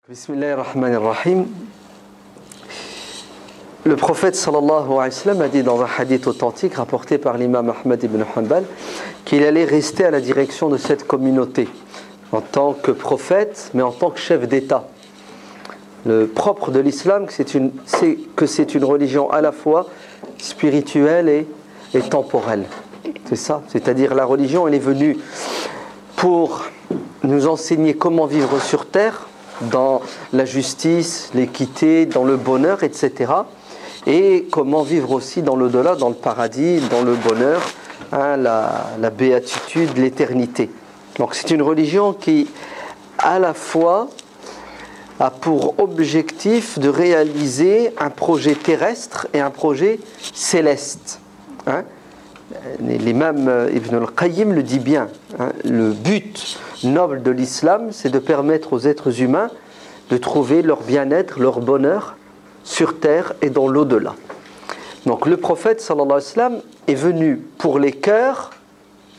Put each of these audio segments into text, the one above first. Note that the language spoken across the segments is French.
Bismillahirrahmanirrahim. Le prophète sallallahu alayhi wa sallam a dit dans un hadith authentique rapporté par l'imam Ahmad ibn Hanbal qu'il allait rester à la direction de cette communauté en tant que prophète, mais en tant que chef d'État. Le propre de l'islam, c'est que c'est une religion à la fois spirituelle et temporelle. C'est ça, c'est-à-dire la religion, elle est venue pour nous enseigner comment vivre sur terre, dans la justice, l'équité, dans le bonheur, etc. Et comment vivre aussi dans l'au-delà, dans le paradis, dans le bonheur, la béatitude, l'éternité. Donc c'est une religion qui, à la fois, a pour objectif de réaliser un projet terrestre et un projet céleste. L'imam Ibn al-Qayyim le dit bien. Le but noble de l'islam, c'est de permettre aux êtres humains de trouver leur bien-être, leur bonheur sur terre et dans l'au-delà. Donc le prophète sallallahu alayhi wa sallam est venu pour les cœurs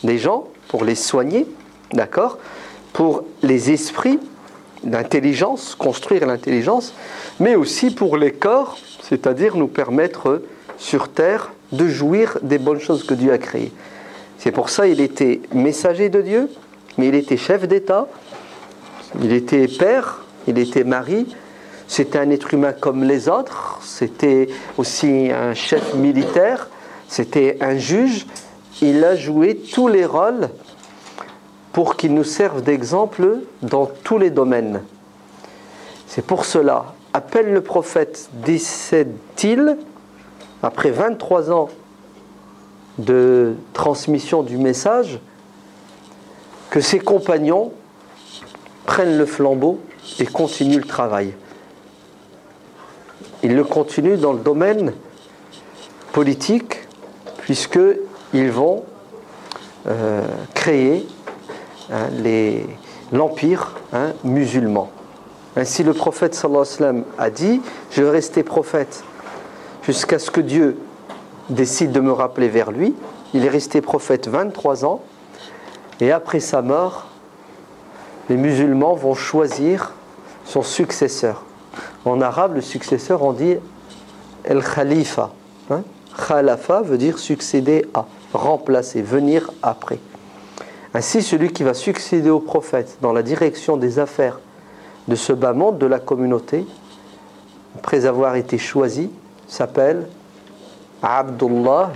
des gens, pour les soigner, d'accord, pour les esprits, l'intelligence, construire l'intelligence, mais aussi pour les corps, c'est-à-dire nous permettre sur terre de jouir des bonnes choses que Dieu a créées. C'est pour ça qu'il était messager de Dieu, mais il était chef d'État, il était père, il était mari, c'était un être humain comme les autres, c'était aussi un chef militaire, c'était un juge. Il a joué tous les rôles pour qu'il nous serve d'exemple dans tous les domaines. C'est pour cela, à peine le prophète décède-t-il, après 23 ans de transmission du message, que ses compagnons prennent le flambeau et continuent le travail. Ils le continuent dans le domaine politique, puisqu'ils vont créer l'empire musulman. Ainsi le prophète sallallahu alayhi wa sallam a dit « Je vais rester prophète jusqu'à ce que Dieu décide de me rappeler vers lui ». Il est resté prophète 23 ans. Et après sa mort, les musulmans vont choisir son successeur. En arabe, le successeur, on dit el-khalifa. Khalafa veut dire succéder à, remplacer, venir après. Ainsi, celui qui va succéder au prophète dans la direction des affaires de ce bas monde, de la communauté, après avoir été choisi, s'appelle Abdullah,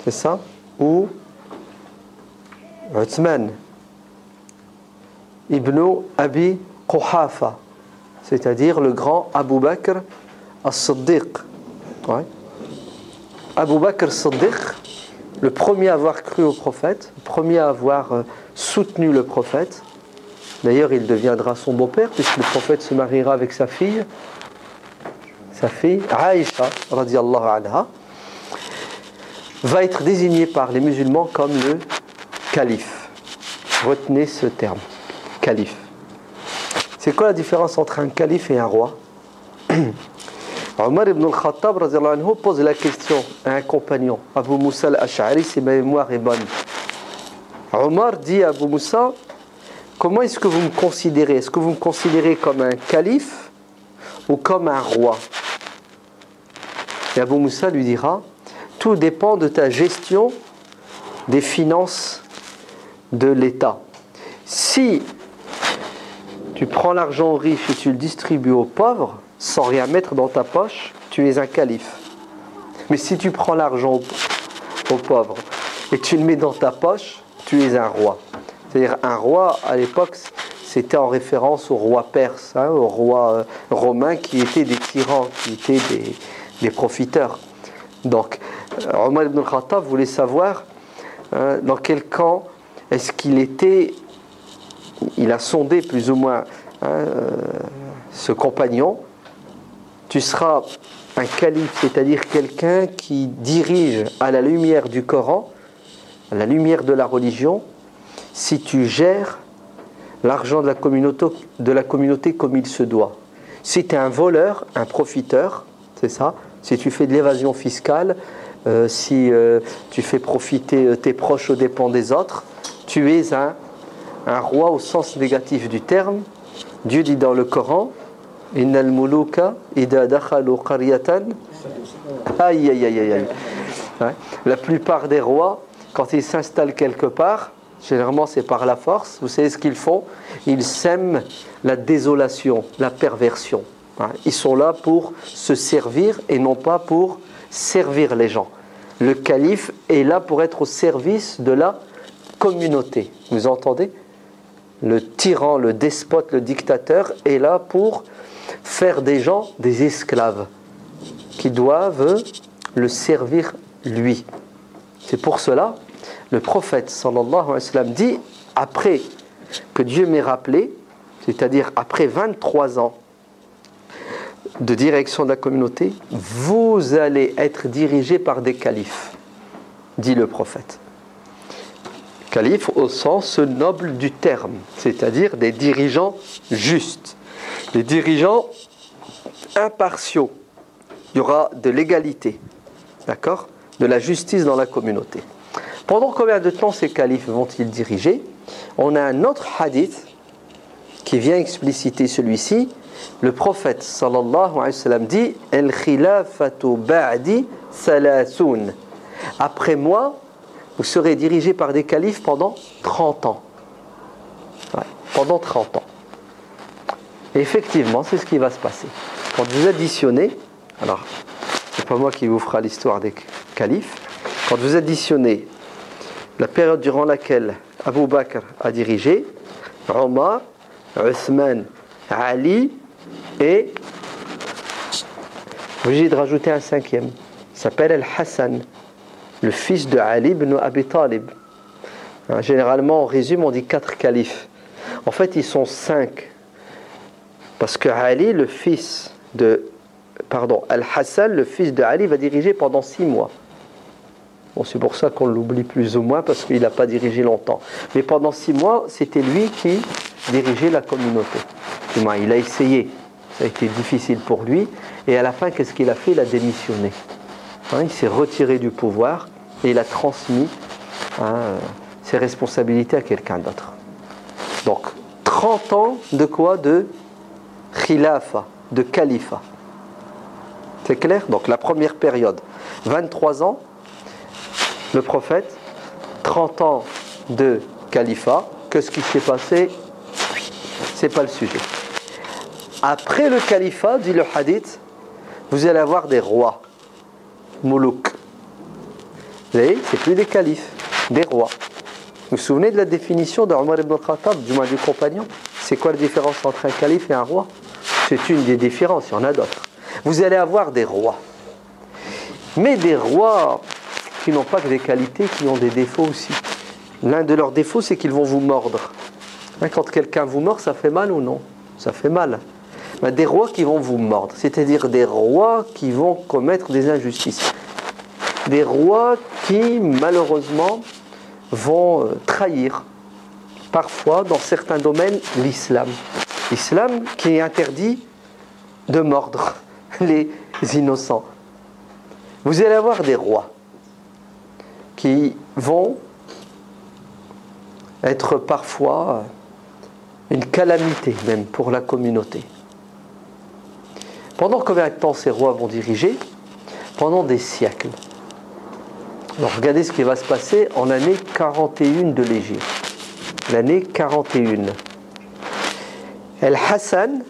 c'est ça, ou Uthman ibn Abi Quhafa, c'est-à-dire le grand Abu Bakr as-Siddiq. Ouais. Abu Bakr as-Siddiq, le premier à avoir cru au prophète, le premier à avoir soutenu le prophète. D'ailleurs, il deviendra son beau-père, puisque le prophète se mariera avec sa fille Aïcha, radiyallahu anha, va être désigné par les musulmans comme le calife. Retenez ce terme, calife. C'est quoi la différence entre un calife et un roi? Omar ibn al-Khattab radiyallahu anhu pose la question à un compagnon, Abu Moussa al-Ash'ari, si ma mémoire est bonne. Omar dit à Abu Moussa, comment est-ce que vous me considérez? Est-ce que vous me considérez comme un calife ou comme un roi? Et Abu Moussa lui dira, tout dépend de ta gestion des finances de l'État. Si tu prends l'argent aux riches et tu le distribues aux pauvres, sans rien mettre dans ta poche, tu es un calife. Mais si tu prends l'argent aux pauvres et tu le mets dans ta poche, tu es un roi. C'est-à-dire un roi, à l'époque, c'était en référence aux rois perses, aux rois romains qui étaient des tyrans, qui étaient des profiteurs. Donc, Omar ibn al-Khattab voulait savoir dans quel camp est-ce qu'il était. Il a sondé plus ou moins ce compagnon. Tu seras un calife, c'est-à-dire quelqu'un qui dirige à la lumière du Coran, à la lumière de la religion, si tu gères l'argent de la communauté comme il se doit. Si tu es un voleur, un profiteur, c'est ça, si tu fais de l'évasion fiscale, si tu fais profiter tes proches aux dépens des autres, tu es un roi au sens négatif du terme, Dieu dit dans le Coran, Innal muluka idha dakhalu qaryatan. Aïe, aïe, aïe, aïe, aïe. Ouais. La plupart des rois, quand ils s'installent quelque part, généralement c'est par la force, vous savez ce qu'ils font? Ils sèment la désolation, la perversion. Ils sont là pour se servir et non pas pour servir les gens. Le calife est là pour être au service de la communauté. Vous entendez? Le tyran, le despote, le dictateur est là pour faire des gens des esclaves qui doivent le servir lui. C'est pour cela le prophète sallallahu alayhi wa sallam dit, après que Dieu m'ait rappelé, c'est-à-dire après 23 ans de direction de la communauté, vous allez être dirigé par des califes, dit le prophète. Calife au sens noble du terme, c'est-à-dire des dirigeants justes, des dirigeants impartiaux. Il y aura de l'égalité, d'accord, de la justice dans la communauté. Pendant combien de temps ces califes vont-ils diriger? On a un autre hadith qui vient expliciter celui-ci. Le prophète sallallahu alayhi wa sallam dit El khilafatu ba'di salasoun. Après moi, vous serez dirigé par des califes pendant 30 ans. Ouais, pendant 30 ans. Et effectivement, c'est ce qui va se passer. Quand vous additionnez, alors, c'est pas moi qui vous fera l'histoire des califes, quand vous additionnez la période durant laquelle Abu Bakr a dirigé, Omar, Othman, Ali et vous obligé de rajouter un cinquième. Il s'appelle Al-Hassan, le fils de Ali ibn Abi Talib. Généralement, en résumé, on dit 4 califes. En fait, ils sont 5. Parce que Ali, le fils de... Pardon, Al-Hassan, le fils de Ali, va diriger pendant 6 mois. Bon, c'est pour ça qu'on l'oublie plus ou moins, parce qu'il n'a pas dirigé longtemps. Mais pendant 6 mois, c'était lui qui dirigeait la communauté. Il a essayé. Ça a été difficile pour lui. Et à la fin, qu'est-ce qu'il a fait? Il a démissionné. Il s'est retiré du pouvoir et il a transmis ses responsabilités à quelqu'un d'autre. Donc, 30 ans de quoi? De khilafa, de califat. C'est clair? Donc, la première période, 23 ans, le prophète, 30 ans de califat. Qu'est-ce qui s'est passé? C'est pas le sujet. Après le califat, dit le hadith, vous allez avoir des rois. Moulouk. Vous voyez, c'est plus des califes, des rois. Vous vous souvenez de la définition de Omar ibn Khattab, du moins du compagnon? C'est quoi la différence entre un calife et un roi? C'est une des différences, il y en a d'autres. Vous allez avoir des rois. Mais des rois qui n'ont pas que des qualités, qui ont des défauts aussi. L'un de leurs défauts, c'est qu'ils vont vous mordre. Quand quelqu'un vous mord, ça fait mal ou non? Ça fait mal. Des rois qui vont vous mordre, c'est-à-dire des rois qui vont commettre des injustices. Des rois qui, malheureusement, vont trahir, parfois, dans certains domaines, l'islam. L'islam qui interdit de mordre les innocents. Vous allez avoir des rois qui vont être parfois une calamité même pour la communauté. Pendant combien de temps ces rois vont diriger? Pendant des siècles. Alors regardez ce qui va se passer en l'année 41 de l'Hégire. L'année 41. Al-Hassan,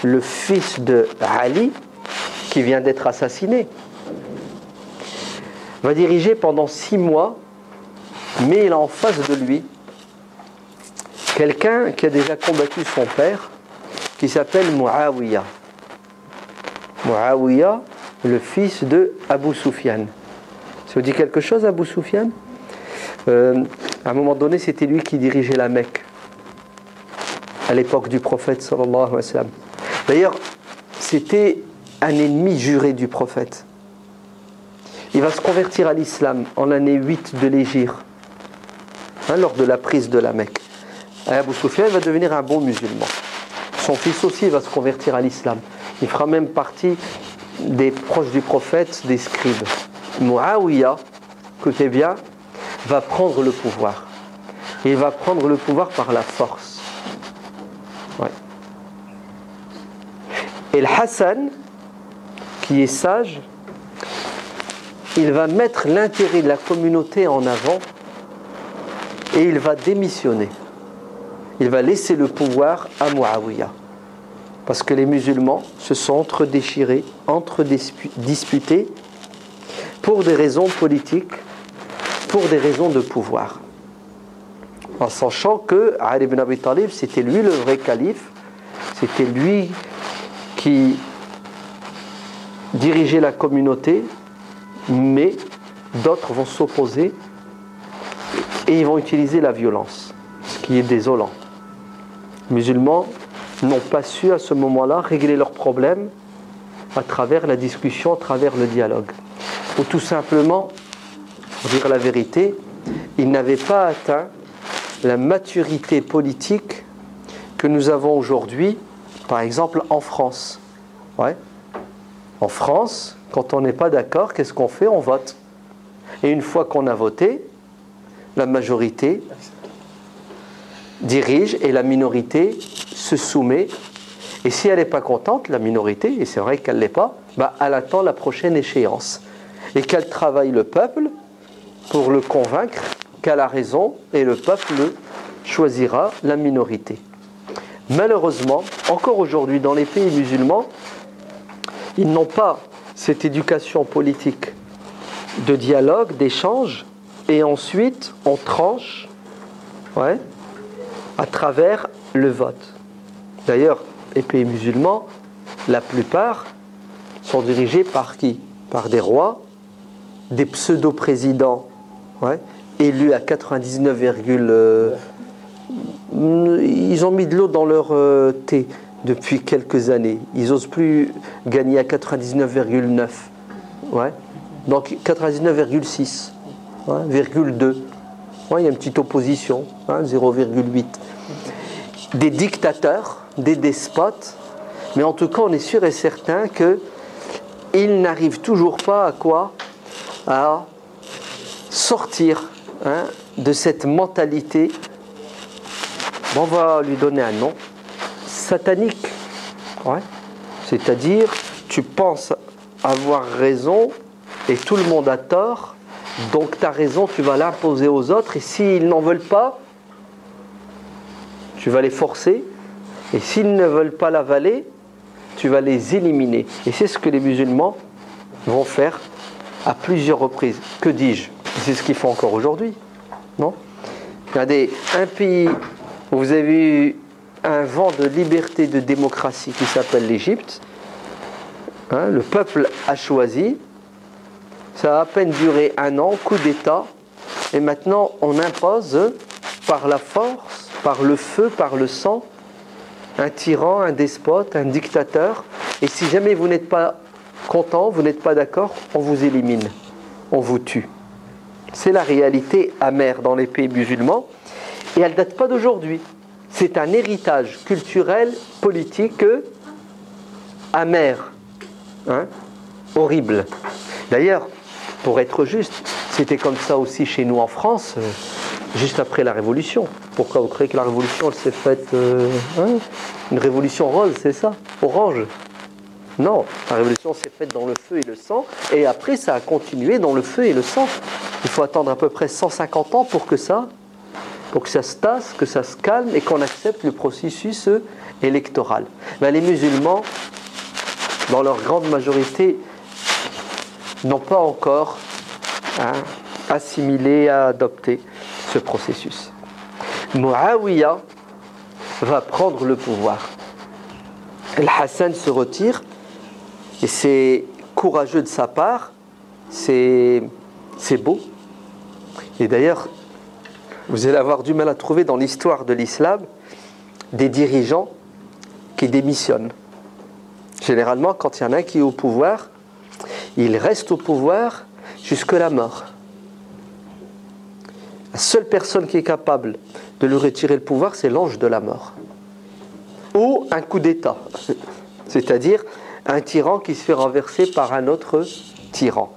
le fils de Ali, qui vient d'être assassiné, va diriger pendant 6 mois, mais il a en face de lui quelqu'un qui a déjà combattu son père, qui s'appelle Muawiyah. Muawiyah, le fils de Abu Sufyan. Ça vous dit quelque chose, Abu Sufyan? À un moment donné, c'était lui qui dirigeait la Mecque, à l'époque du prophète sallallahu alayhi wa sallam. D'ailleurs, c'était un ennemi juré du prophète. Il va se convertir à l'islam en l'année 8 de l'Hégire, lors de la prise de la Mecque. Et Abu Sufyan va devenir un bon musulman. Son fils aussi va se convertir à l'islam. Il fera même partie des proches du prophète, des scribes. Muawiyah, écoutez bien, va prendre le pouvoir. Et il va prendre le pouvoir par la force. Ouais. Et le Hassan, qui est sage, il va mettre l'intérêt de la communauté en avant et il va démissionner. Il va laisser le pouvoir à Muawiyah. Parce que les musulmans se sont entre-déchirés, entre-disputés pour des raisons politiques, pour des raisons de pouvoir. En sachant que Ali ibn Abi Talib, c'était lui le vrai calife, c'était lui qui dirigeait la communauté, mais d'autres vont s'opposer et ils vont utiliser la violence, ce qui est désolant. Les musulmans n'ont pas su à ce moment-là régler leurs problèmes à travers la discussion, à travers le dialogue. Ou tout simplement, pour dire la vérité, ils n'avaient pas atteint la maturité politique que nous avons aujourd'hui, par exemple en France. Ouais. En France, quand on n'est pas d'accord, qu'est-ce qu'on fait? On vote. Et une fois qu'on a voté, la majorité dirige et la minorité se soumet. Et si elle n'est pas contente, la minorité, et c'est vrai qu'elle ne l'est pas, elle attend la prochaine échéance. Et qu'elle travaille le peuple pour le convaincre qu'elle a raison et le peuple choisira la minorité. Malheureusement, encore aujourd'hui dans les pays musulmans, ils n'ont pas cette éducation politique de dialogue, d'échange, et ensuite on tranche à travers le vote. D'ailleurs, les pays musulmans, la plupart sont dirigés par qui? Par des rois, des pseudo-présidents élus à 99, ils ont mis de l'eau dans leur thé depuis quelques années. Ils n'osent plus gagner à 99,9. Donc 99,6, 0,2. Il y a une petite opposition, 0,8. Des dictateurs, des despotes, mais en tout cas on est sûr et certain qu'ils n'arrivent toujours pas à quoi? À sortir de cette mentalité, on va lui donner un nom, satanique. C'est-à-dire, tu penses avoir raison et tout le monde a tort, donc ta raison, tu vas l'imposer aux autres, et s'ils n'en veulent pas, tu vas les forcer, et s'ils ne veulent pas l'avaler, tu vas les éliminer. Et c'est ce que les musulmans vont faire à plusieurs reprises. Que dis-je? C'est ce qu'ils font encore aujourd'hui, non? Regardez, un pays où vous avez eu un vent de liberté, de démocratie qui s'appelle l'Égypte, le peuple a choisi, ça a à peine duré 1 an, coup d'État, et maintenant on impose par la force, par le feu, par le sang, un tyran, un despote, un dictateur, et si jamais vous n'êtes pas content, vous n'êtes pas d'accord, on vous élimine, on vous tue. C'est la réalité amère dans les pays musulmans, et elle ne date pas d'aujourd'hui. C'est un héritage culturel, politique, amer, horrible. D'ailleurs, pour être juste, c'était comme ça aussi chez nous en France, juste après la Révolution. Pourquoi vous croyez que la Révolution elle s'est faite une révolution rose, c'est ça? Orange? Non, la Révolution s'est faite dans le feu et le sang, et après ça a continué dans le feu et le sang. Il faut attendre à peu près 150 ans pour que ça se tasse, que ça se calme et qu'on accepte le processus électoral. Les musulmans, dans leur grande majorité, n'ont pas encore assimilé, adopté ce processus. Muawiyah va prendre le pouvoir. El Hassan se retire et c'est courageux de sa part, c'est beau. Et d'ailleurs, vous allez avoir du mal à trouver dans l'histoire de l'islam des dirigeants qui démissionnent. Généralement, quand il y en a un qui est au pouvoir, il reste au pouvoir jusqu'à la mort. La seule personne qui est capable de lui retirer le pouvoir, c'est l'ange de la mort. Ou un coup d'État, c'est-à-dire un tyran qui se fait renverser par un autre tyran.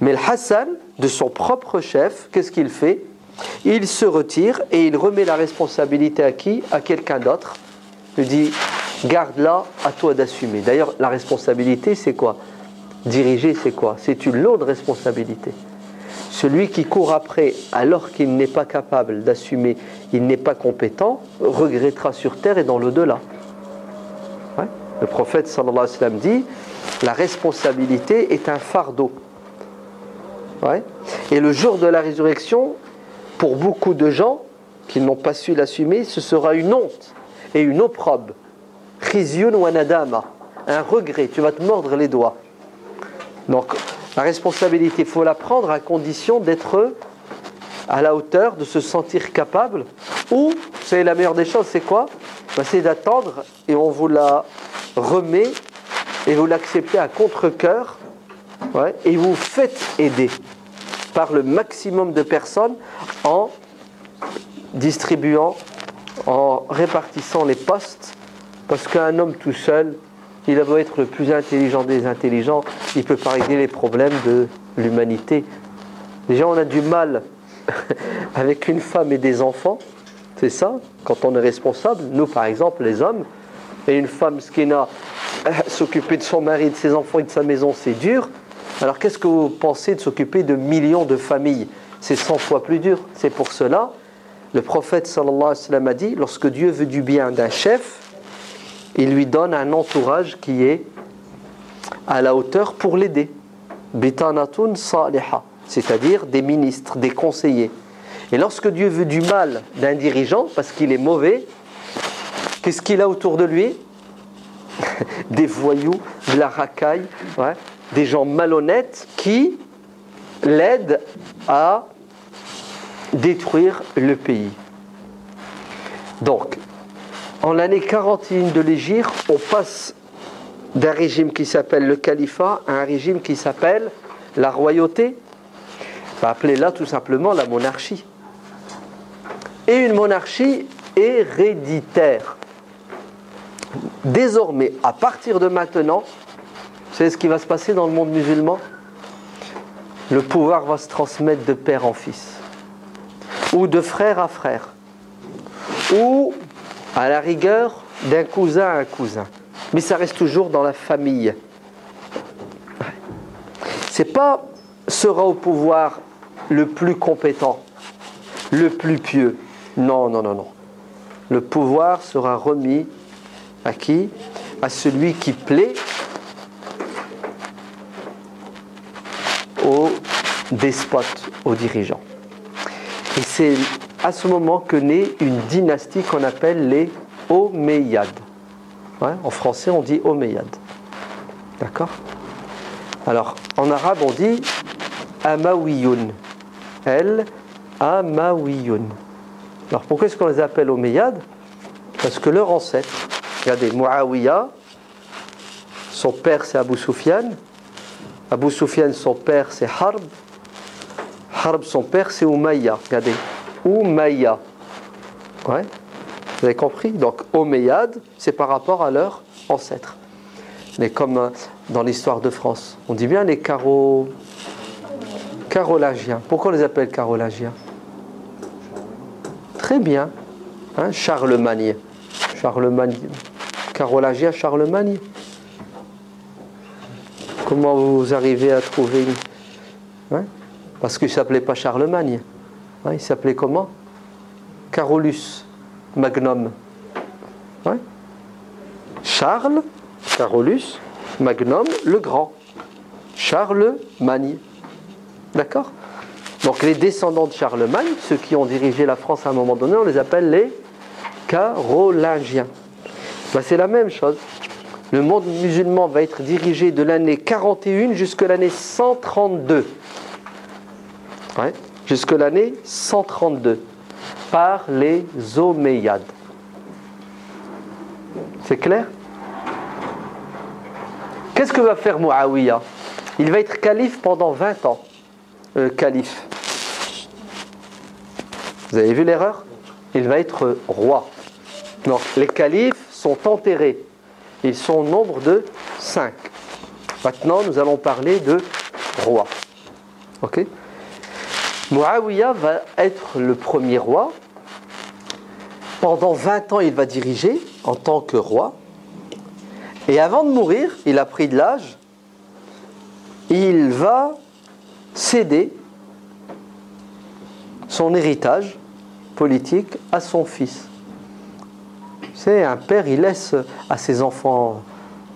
Mais le Hassan, de son propre chef, qu'est-ce qu'il fait? Il se retire et il remet la responsabilité à qui? À quelqu'un d'autre. Il dit, garde-la, à toi d'assumer. D'ailleurs, la responsabilité, c'est quoi? Diriger, c'est quoi? C'est une lourde responsabilité. Celui qui court après alors qu'il n'est pas capable d'assumer, il n'est pas compétent, regrettera sur terre et dans l'au-delà. Ouais. Le prophète sallallahu alayhi wa sallam dit, la responsabilité est un fardeau. Ouais. Et le jour de la résurrection, pour beaucoup de gens qui n'ont pas su l'assumer, ce sera une honte et une opprobre. Khizyun wa nadama, un regret, tu vas te mordre les doigts. Donc, la responsabilité, il faut la prendre à condition d'être à la hauteur, de se sentir capable. Ou, vous savez, la meilleure des choses, c'est quoi? C'est d'attendre et on vous la remet et vous l'acceptez à contre-cœur, ouais, et vous faites aider par le maximum de personnes en distribuant, en répartissant les postes, parce qu'un homme tout seul, il a beau être le plus intelligent des intelligents, il ne peut pas régler les problèmes de l'humanité. Déjà, on a du mal avec une femme et des enfants, c'est ça, quand on est responsable. Nous, par exemple, les hommes, et une femme skina, s'occuper de son mari, de ses enfants et de sa maison, c'est dur. Alors, qu'est-ce que vous pensez de s'occuper de millions de familles? C'est 100 fois plus dur. C'est pour cela, le prophète sallallahu alayhi wa sallam a dit, lorsque Dieu veut du bien d'un chef, il lui donne un entourage qui est à la hauteur pour l'aider. Bitanatun saliha, c'est-à-dire des ministres, des conseillers. Et lorsque Dieu veut du mal d'un dirigeant, parce qu'il est mauvais, qu'est-ce qu'il a autour de lui? Des voyous, de la racaille, ouais, des gens malhonnêtes qui l'aident à détruire le pays. Donc, en l'année 41 de l'Hégire, on passe d'un régime qui s'appelle le califat à un régime qui s'appelle la royauté. Appelez-la tout simplement la monarchie. Et une monarchie héréditaire. Désormais, à partir de maintenant, vous savez ce qui va se passer dans le monde musulman? Le pouvoir va se transmettre de père en fils, ou de frère à frère, ou à la rigueur d'un cousin à un cousin. Mais ça reste toujours dans la famille. C'est pas sera au pouvoir le plus compétent, le plus pieux. Non, non, non, non. Le pouvoir sera remis à qui? À celui qui plaît aux despotes, aux dirigeants. Et c'est à ce moment que naît une dynastie qu'on appelle les Omeyyades. Ouais, en français, on dit Omeyyades. D'accord? Alors, en arabe, on dit Amawiyoun. Amawiyoun. Alors, pourquoi est-ce qu'on les appelle Omeyyades? Parce que leur ancêtre, regardez, Muawiyah, son père c'est Abu Sufyan. Abu Sufyan, son père c'est Harb. Harb, son père c'est Umayya. Regardez, Umayya. Ouais, vous avez compris? Donc, Omeyyades, c'est par rapport à leur ancêtre. Mais comme dans l'histoire de France, on dit bien les Carolingiens. Pourquoi on les appelle Carolingiens? Très bien. Hein, Charlemagne. Charlemagne. Carolingien, Charlemagne. Comment vous arrivez à trouver une... Hein? Parce qu'il ne s'appelait pas Charlemagne. Hein, il s'appelait comment? Carolus Magnum. Ouais. Charles, Carolus, Magnum, le grand. Charlemagne. D'accord? Donc les descendants de Charlemagne, ceux qui ont dirigé la France à un moment donné, on les appelle les Carolingiens. Ben, c'est la même chose. Le monde musulman va être dirigé de l'année 41 jusqu'à l'année 132. Ouais, jusque l'année 132. Par les Omeyyades. C'est clair? Qu'est-ce que va faire Muawiyah? Il va être calife pendant 20 ans. Calife. Vous avez vu l'erreur? Il va être roi. Donc les califes sont enterrés. Ils sont au nombre de 5. Maintenant, nous allons parler de roi. Ok? Muawiyah va être le premier roi. Pendant 20 ans, il va diriger en tant que roi. Et avant de mourir, il a pris de l'âge, il va céder son héritage politique à son fils. C'est un père, il laisse à ses enfants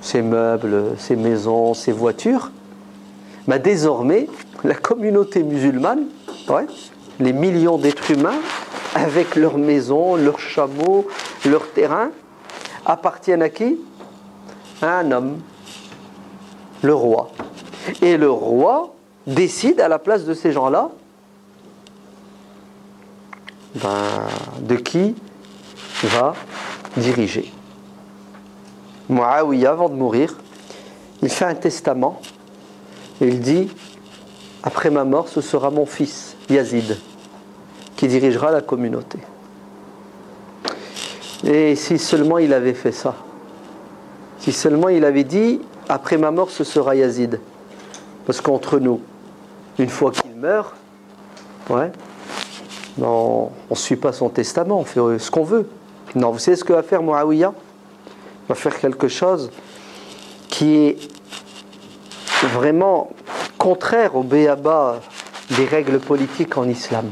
ses meubles, ses maisons, ses voitures. Mais désormais, la communauté musulmane, les millions d'êtres humains, avec leurs maisons, leurs chameaux, leurs terrains, appartiennent à qui? À un homme, le roi. Et le roi décide à la place de ces gens-là de qui va diriger. Muawiyah, avant de mourir, il fait un testament et il dit: après ma mort, ce sera mon fils Yazid qui dirigera la communauté. Et si seulement il avait fait ça, si seulement il avait dit: après ma mort, ce sera Yazid. Parce qu'entre nous, une fois qu'il meurt, on ne suit pas son testament, on fait ce qu'on veut. Non, vous savez ce que va faire Muawiyah? Il va faire quelque chose qui est vraiment contraire au béaba des règles politiques en islam.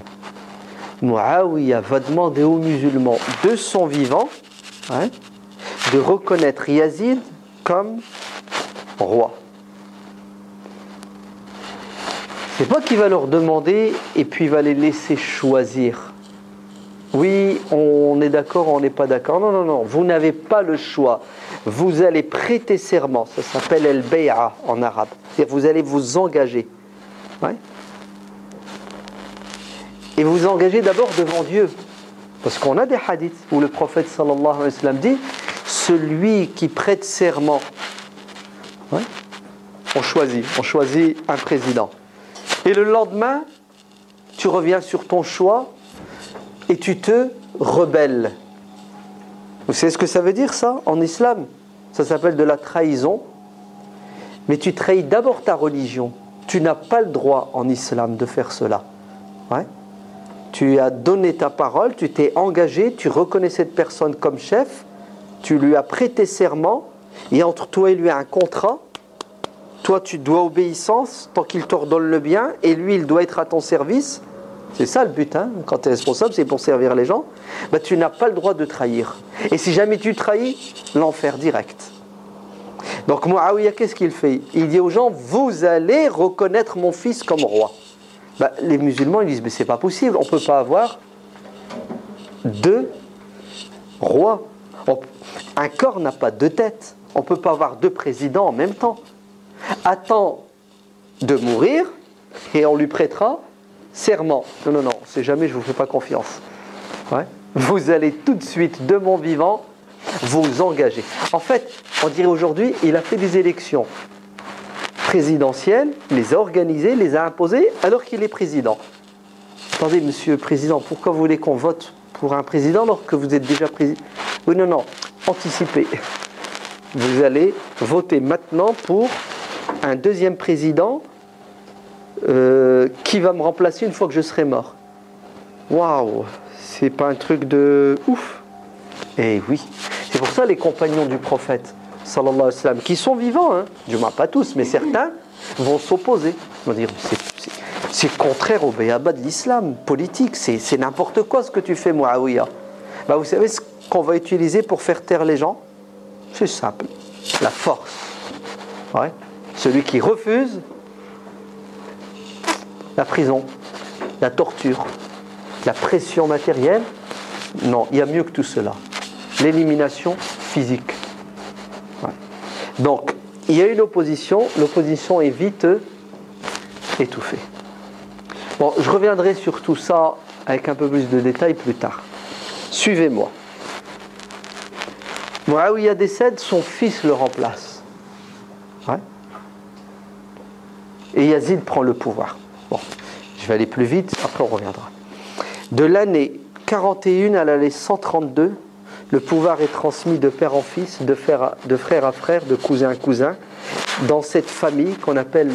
Muawiyah va demander aux musulmans de son vivant de reconnaître Yazid comme roi. C'est pas qu'il va leur demander et puis il va les laisser choisir. Oui, on est d'accord, on n'est pas d'accord. Non, non, non, vous n'avez pas le choix. Vous allez prêter serment, ça s'appelle el-bay'a en arabe. C'est-à-dire vous allez vous engager. Et vous engagez d'abord devant Dieu. Parce qu'on a des hadiths où le prophète sallallahu alayhi wa sallam dit: celui qui prête serment, on choisit un président. Et le lendemain, tu reviens sur ton choix et tu te rebelles. Vous savez ce que ça veut dire ça en islam? Ça s'appelle de la trahison. Mais tu trahis d'abord ta religion. Tu n'as pas le droit en islam de faire cela. Tu as donné ta parole, tu t'es engagé, tu reconnais cette personne comme chef, tu lui as prêté serment, et entre toi et lui un contrat. Toi, tu dois obéissance tant qu'il t'ordonne le bien, et lui, il doit être à ton service. C'est ça le but, quand tu es responsable, c'est pour servir les gens. Tu n'as pas le droit de trahir. Et si jamais tu trahis, l'enfer direct. Donc Muawiyah, qu'est-ce qu'il fait? Il dit aux gens: vous allez reconnaître mon fils comme roi. Les musulmans, ils disent: mais c'est pas possible, on ne peut pas avoir deux rois. Un corps n'a pas deux têtes. On ne peut pas avoir deux présidents en même temps. Attends de mourir et on lui prêtera serment. Non, non, non, c'est jamais, je ne vous fais pas confiance. Vous allez tout de suite, de mon vivant, vous engager. En fait, on dirait aujourd'hui, il a fait des élections présidentielles, les a organisées, les a imposées, alors qu'il est président. Attendez, monsieur le président, pourquoi vous voulez qu'on vote pour un président alors que vous êtes déjà président? Oui, non, non, anticipez. Vous allez voter maintenant pour un deuxième président qui va me remplacer une fois que je serai mort. Waouh, c'est pas un truc de ouf? Eh oui, c'est pour ça les compagnons du prophète sallallahu alayhi wa sallam, qui sont vivants, du moins pas tous, mais certains vont s'opposer. Ils vont dire: c'est contraire au béaba de l'islam politique, c'est n'importe quoi ce que tu fais, Muawiyah. Vous savez ce qu'on va utiliser pour faire taire les gens? C'est simple, la force. Celui qui refuse, la prison, la torture, la pression matérielle. Non, il y a mieux que tout cela. L'élimination physique. Donc, il y a une opposition. L'opposition est vite étouffée. Bon, je reviendrai sur tout ça avec un peu plus de détails plus tard. Suivez-moi. Muawiyah décède, son fils le remplace. Et Yazid prend le pouvoir. Bon, je vais aller plus vite, après on reviendra. De l'année 41 à l'année 132, le pouvoir est transmis de père en fils, de frère à frère, de cousin à cousin, dans cette famille qu'on appelle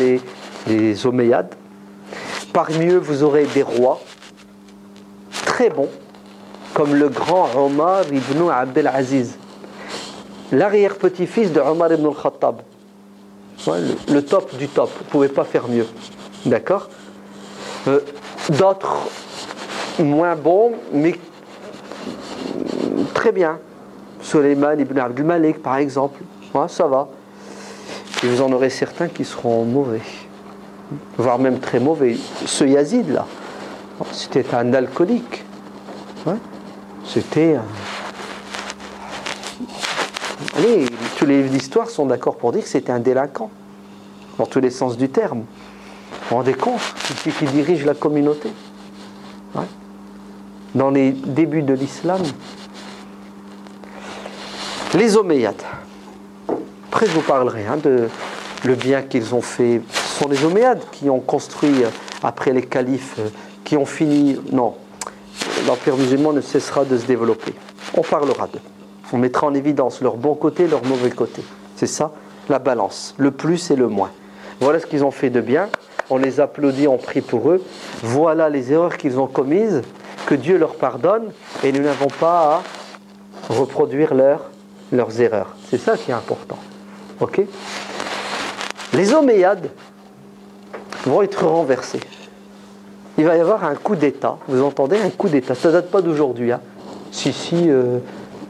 les Omeyyades. Parmi eux, vous aurez des rois très bons, comme le grand Omar ibn Abdel Aziz. l'arrière-petit-fils de Omar ibn al-Khattab. Ouais, le top du top, vous ne pouvez pas faire mieux. D'accord. D'autres moins bons, mais très bien. Sulayman ibn Abdul Malik, par exemple. Ouais, ça va. Et vous en aurez certains qui seront mauvais, voire même très mauvais. Ce Yazid là, c'était un alcoolique. Ouais. C'était un... Allez, tous les livres d'histoire sont d'accord pour dire que c'était un délinquant, dans tous les sens du terme. Vous vous rendez compte, celui qui dirige la communauté. Ouais. Dans les débuts de l'islam, les Omeyyades. Après, je vous parlerai de le bien qu'ils ont fait. Ce sont les Omeyyades qui ont construit, après les califes, qui ont fini... Non, l'Empire musulman ne cessera de se développer. On parlera d'eux. On mettra en évidence leur bon côté, leur mauvais côté. C'est ça, la balance. Le plus et le moins. Voilà ce qu'ils ont fait de bien. On les applaudit, on prie pour eux. Voilà les erreurs qu'ils ont commises. Que Dieu leur pardonne. Et nous n'avons pas à reproduire leurs erreurs. C'est ça qui est important. Ok ? Les Omeyyades vont être renversés. Il va y avoir un coup d'État. Vous entendez, un coup d'État. Ça ne date pas d'aujourd'hui. Hein.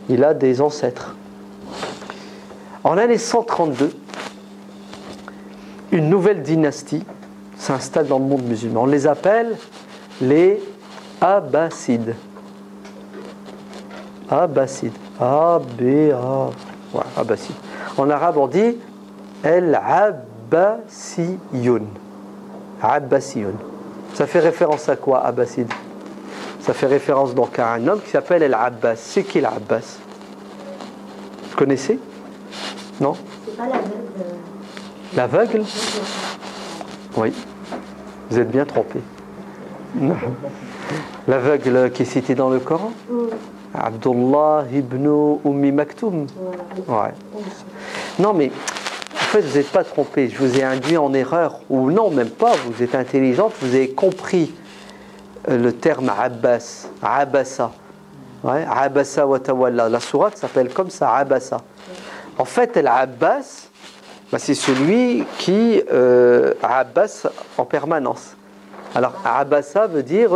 Il a des ancêtres. En l'année 132, une nouvelle dynastie s'installe dans le monde musulman. On les appelle les Abbassides. Abbassides. A-B-A. Ouais, Abbassides. En arabe, on dit El-Abbasiyoun. Abbasiyoun. Ça fait référence à quoi, Abbaside? Ça fait référence donc à un homme qui s'appelle El-Abbas. C'est qui l'Abbas? Vous connaissez? Non? C'est pas l'aveugle. L'aveugle? Oui. Vous êtes bien trompé. L'aveugle qui est cité dans le Coran? Abdullah ibn Ummi Maktoum. Ouais. Non, mais en fait, vous n'êtes pas trompé. Je vous ai induit en erreur. Ou non, même pas. Vous êtes intelligente. Vous avez compris le terme Abbas. Abassa. Ouais. Abassa wa tawalla. La sourate s'appelle comme ça, Abassa. En fait, l'Abbas, c'est celui qui Abbas en permanence. Alors, Abassa veut dire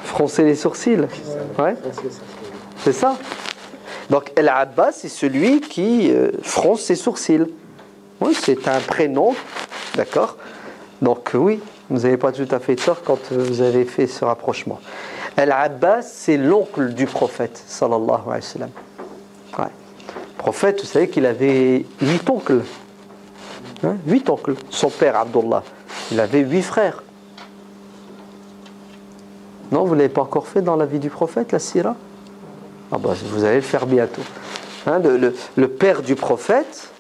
froncer les sourcils. Ouais. C'est ça. Donc, El-Abbas, c'est celui qui fronce ses sourcils. Oui, c'est un prénom. D'accord. Donc, oui, vous n'avez pas tout à fait tort quand vous avez fait ce rapprochement. El-Abbas, c'est l'oncle du prophète, sallallahu alayhi wa sallam. Ouais. Le prophète, vous savez qu'il avait 8 oncles. 8 oncles. Son père, Abdullah, il avait 8 frères. Non, vous ne l'avez pas encore fait dans la vie du prophète, la sira? Vous allez le faire bientôt. Le père du prophète,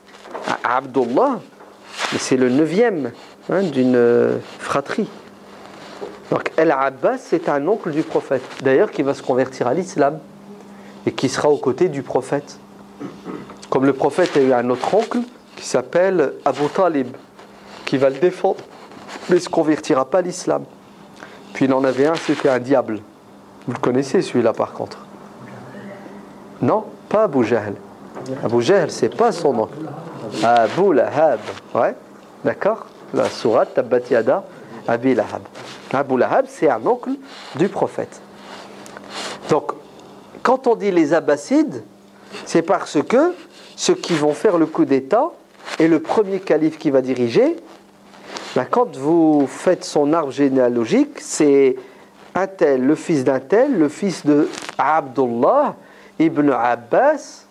Abdullah, c'est le 9e d'une fratrie. Donc, El-Abbas, c'est un oncle du prophète. D'ailleurs, qui va se convertir à l'islam et qui sera aux côtés du prophète. Comme le prophète a eu un autre oncle qui s'appelle Abu Talib, qui va le défendre, mais ne se convertira pas à l'islam. Puis il en avait un, c'était un diable. Vous le connaissez celui-là par contre? Non, pas Abu Jahl. Abu Jahl, c'est pas son nom. Abu Lahab. Ouais, d'accord. La sourate Tabbat Yada Abi Lahab. Abu Lahab, c'est un oncle du prophète. Donc, quand on dit les Abbassides, c'est parce que ceux qui vont faire le coup d'État et le premier calife qui va diriger, quand vous faites son arbre généalogique, c'est un tel, le fils d'un tel, le fils de Abdullah ibn Abbas.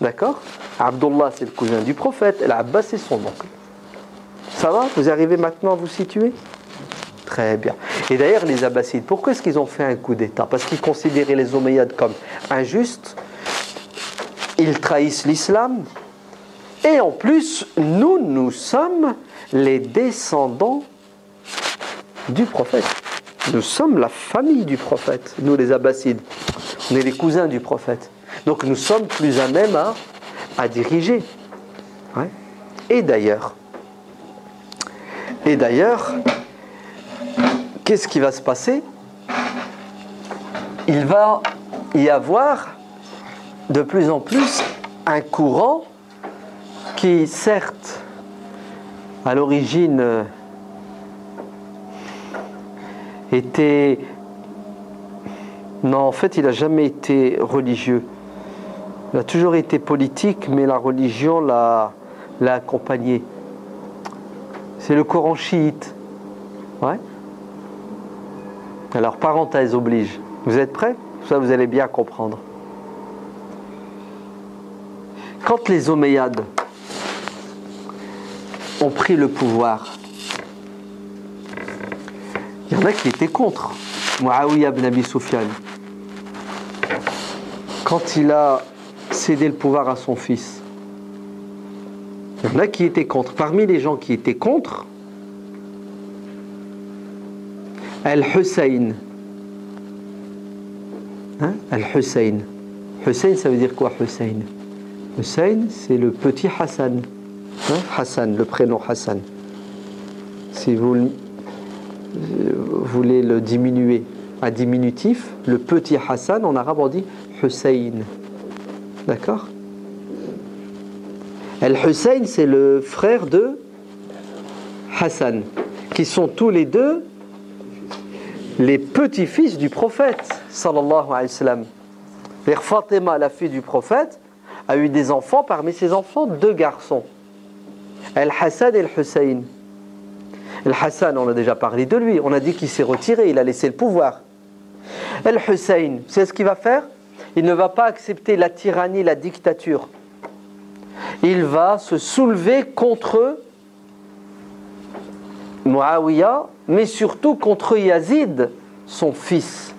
D'accord? Abdullah, c'est le cousin du prophète, et l'Abbas, c'est son oncle. Ça va? Vous arrivez maintenant à vous situer? Très bien. Et d'ailleurs, les Abbassides, pourquoi est-ce qu'ils ont fait un coup d'État? Parce qu'ils considéraient les Omeyyades comme injustes, ils trahissent l'islam, et en plus, nous sommes les descendants du prophète. Nous sommes la famille du prophète, nous les Abbassides. On est les cousins du prophète. Donc nous sommes plus à même à diriger. Ouais. Et d'ailleurs, qu'est-ce qui va se passer? Il va y avoir de plus en plus un courant qui, certes, à l'origine était... Non, en fait, il n'a jamais été religieux. Il a toujours été politique, mais la religion l'a accompagné. C'est le courant chiite. Ouais. Alors, parenthèse oblige. Vous êtes prêts? Ça, vous allez bien comprendre. Quand les Omeyyades ont pris le pouvoir, il y en a qui étaient contre. Muawiyah ibn Abi Sufyan, quand il a cédé le pouvoir à son fils, il y en a qui étaient contre. Parmi les gens qui étaient contre, Al-Hussein. Hein? Al-Hussein. Hussein, ça veut dire quoi, Hussein? Hussein, c'est le petit Hassan. Hein? Hassan, le prénom Hassan. Si vous voulez le diminuer à diminutif, le petit Hassan, en arabe on dit Hussein. D'accord? Al-Hussein, c'est le frère de Hassan, qui sont tous les deux les petits-fils du prophète, sallallahu alayhi wa sallam. Fatima, la fille du prophète, a eu des enfants, parmi ses enfants, 2 garçons. Al-Hassan et Al-Hussein. Al-Hassan, on a déjà parlé de lui, on a dit qu'il s'est retiré, il a laissé le pouvoir. Al-Hussein, c'est ce qu'il va faire? Il ne va pas accepter la tyrannie, la dictature. Il va se soulever contre Muawiyah, mais surtout contre Yazid, son fils.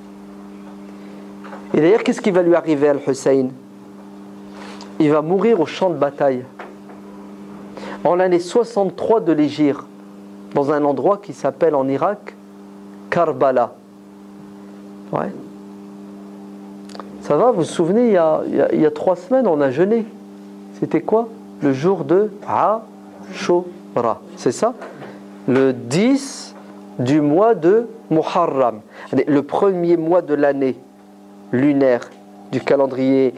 Et d'ailleurs, qu'est-ce qui va lui arriver à Al-Hussein? Il va mourir au champ de bataille en l'année 63 de l'Hégire, dans un endroit qui s'appelle en Irak Karbala. Ouais. Ça va, vous vous souvenez, il y a 3 semaines, on a jeûné. C'était quoi? Le jour de Ashura. C'est ça? Le 10 du mois de Muharram. Le premier mois de l'année lunaire du calendrier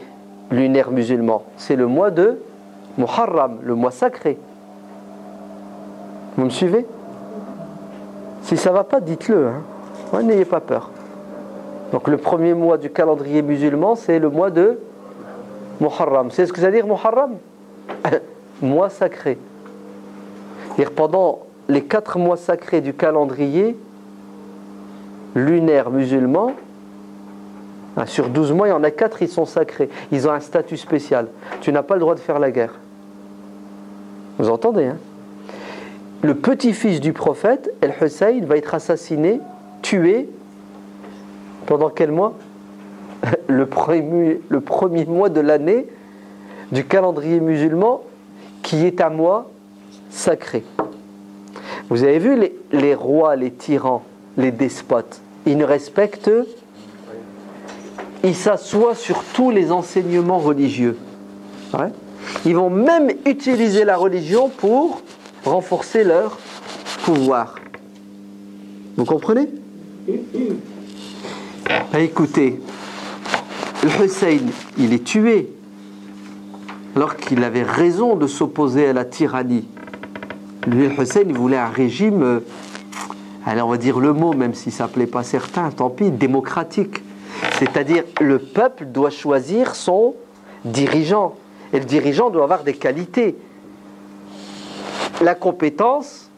lunaire musulman. C'est le mois de Muharram, le mois sacré. Vous me suivez? Si ça ne va pas, dites-le. Hein. Ouais, n'ayez pas peur. Donc le premier mois du calendrier musulman, c'est le mois de Muharram. C'est ce que ça veut dire Muharram? Mois sacré. Et pendant les 4 mois sacrés du calendrier lunaire musulman, sur 12 mois, il y en a 4, ils sont sacrés. Ils ont un statut spécial. Tu n'as pas le droit de faire la guerre. Vous entendez, hein? Le petit-fils du prophète, Al-Hussein, va être assassiné, tué, pendant quel mois? Le premier mois de l'année du calendrier musulman, qui est un mois sacré. Vous avez vu les rois, les tyrans, les despotes, ils ne respectent, ils s'assoient sur tous les enseignements religieux. Ouais. Ils vont même utiliser la religion pour renforcer leur pouvoir. Vous comprenez? Écoutez, le Hussein, il est tué alors qu'il avait raison de s'opposer à la tyrannie. Lui, le Hussein, il voulait un régime, allez, on va dire le mot, même si ça ne plaît pas certains, tant pis, démocratique. C'est-à-dire, le peuple doit choisir son dirigeant. Et le dirigeant doit avoir des qualités. La compétence,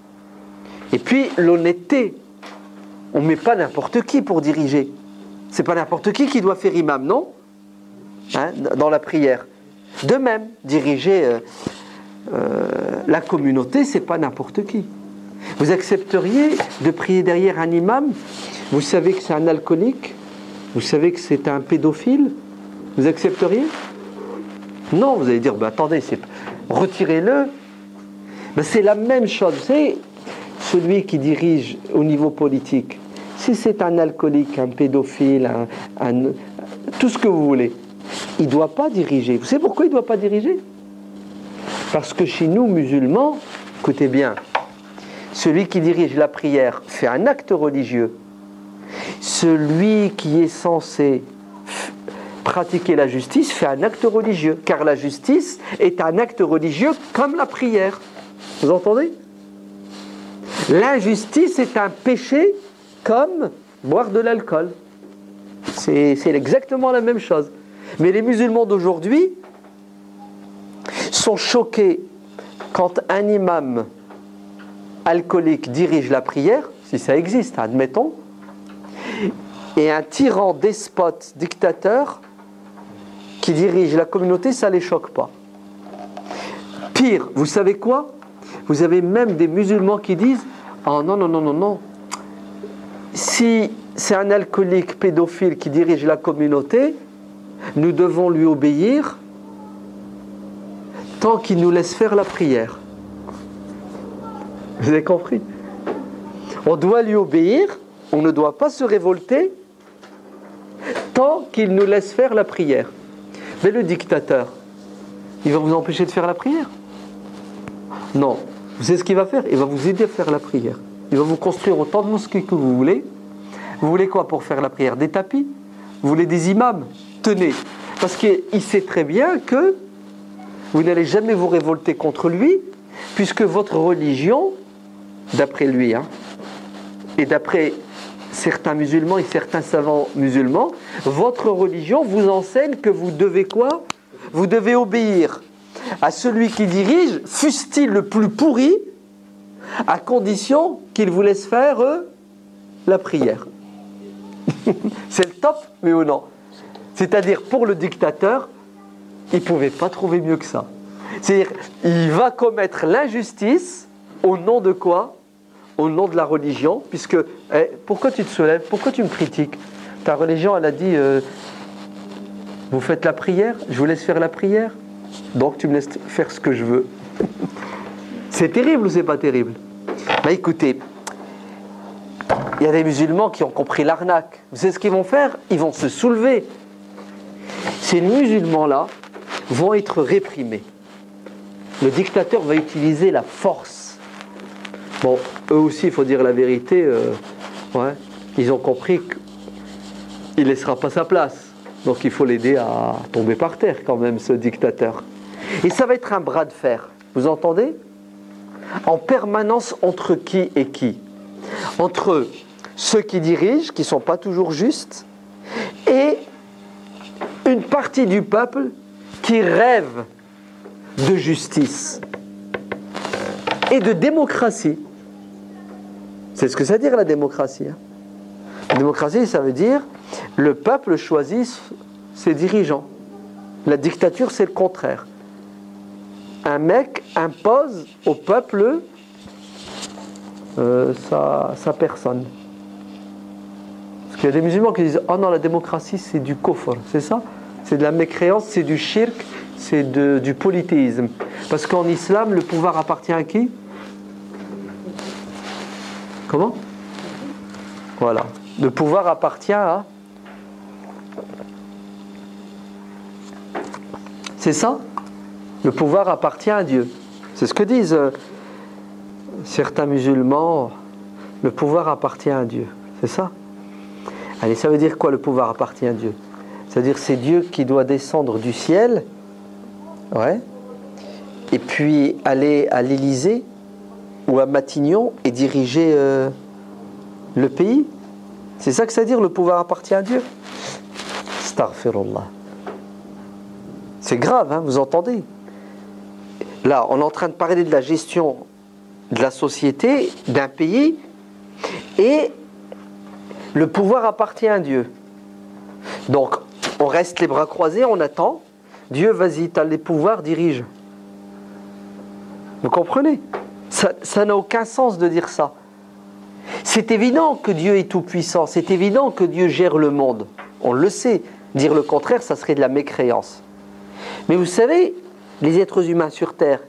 et puis l'honnêteté. On ne met pas n'importe qui pour diriger. C'est pas n'importe qui doit faire imam, non? Hein, dans la prière. De même, diriger la communauté, c'est pas n'importe qui. Vous accepteriez de prier derrière un imam? Vous savez que c'est un alcoolique? Vous savez que c'est un pédophile? Vous accepteriez? Non, vous allez dire, bah, attendez, retirez-le. Ben, c'est la même chose. Vous savez, celui qui dirige au niveau politique, si c'est un alcoolique, un pédophile, tout ce que vous voulez, il ne doit pas diriger. Vous savez pourquoi il ne doit pas diriger? Parce que chez nous, musulmans, écoutez bien, celui qui dirige la prière fait un acte religieux. Celui qui est censé pratiquer la justice fait un acte religieux, car la justice est un acte religieux comme la prière. Vous entendez? L'injustice est un péché comme boire de l'alcool. C'est exactement la même chose. Mais les musulmans d'aujourd'hui sont choqués quand un imam alcoolique dirige la prière, si ça existe, admettons, et un tyran, despote, dictateur qui dirige la communauté, ça ne les choque pas. Pire, vous savez quoi? Vous avez même des musulmans qui disent « Oh non, non, non, non, non. Si c'est un alcoolique pédophile qui dirige la communauté, nous devons lui obéir tant qu'il nous laisse faire la prière. » Vous avez compris? On doit lui obéir, on ne doit pas se révolter tant qu'il nous laisse faire la prière. Mais le dictateur, il va vous empêcher de faire la prière? Non. Vous savez ce qu'il va faire? Il va vous aider à faire la prière. Il va vous construire autant de mosquées que vous voulez. Vous voulez quoi pour faire la prière? Des tapis? Vous voulez des imams? Tenez. Parce qu'il sait très bien que vous n'allez jamais vous révolter contre lui, puisque votre religion, d'après lui, et d'après certains musulmans et certains savants musulmans, votre religion vous enseigne que vous devez quoi? Vous devez obéir à celui qui dirige, fût-il le plus pourri, à condition qu'il vous laisse faire la prière. C'est le top, mais ou non? C'est-à-dire, pour le dictateur, il ne pouvait pas trouver mieux que ça. C'est-à-dire, il va commettre l'injustice au nom de quoi? Au nom de la religion, puisque, pourquoi tu te soulèves? Pourquoi tu me critiques? Ta religion, elle a dit, vous faites la prière, je vous laisse faire la prière, donc tu me laisses faire ce que je veux. C'est terrible ou c'est pas terrible? Bah écoutez, il y a des musulmans qui ont compris l'arnaque. Vous savez ce qu'ils vont faire? Ils vont se soulever. Ces musulmans-là vont être réprimés. Le dictateur va utiliser la force. Bon, eux aussi, il faut dire la vérité, ils ont compris qu'il ne laissera pas sa place. Donc il faut l'aider à tomber par terre quand même, ce dictateur. Et ça va être un bras de fer, vous entendez? En permanence entre qui et qui? Entre ceux qui dirigent, qui ne sont pas toujours justes, et une partie du peuple qui rêve de justice et de démocratie. C'est ce que ça veut dire la démocratie. La démocratie, ça veut dire le peuple choisit ses dirigeants. La dictature, c'est le contraire. Un mec impose au peuple sa personne. Parce qu'il y a des musulmans qui disent « Oh non, la démocratie, c'est du kufr. » C'est ça? C'est de la mécréance, c'est du shirk, c'est du polythéisme. Parce qu'en islam, le pouvoir appartient à qui? Comment? Voilà. Le pouvoir appartient à... C'est ça? Le pouvoir appartient à Dieu. C'est ce que disent certains musulmans. Le pouvoir appartient à Dieu. C'est ça? Allez, ça veut dire quoi, le pouvoir appartient à Dieu? C'est-à-dire c'est Dieu qui doit descendre du ciel, et puis aller à l'Élysée ou à Matignon et diriger le pays. C'est ça que ça veut dire, le pouvoir appartient à Dieu. Astaghfirullah. C'est grave, vous entendez? Là, on est en train de parler de la gestion de la société, d'un pays, et le pouvoir appartient à Dieu. Donc, on reste les bras croisés, on attend. Dieu, vas-y, tu as les pouvoirs, dirige. Vous comprenez? Ça n'a aucun sens de dire ça. C'est évident que Dieu est tout-puissant, c'est évident que Dieu gère le monde. On le sait. Dire le contraire, ça serait de la mécréance. Mais vous savez, les êtres humains sur Terre,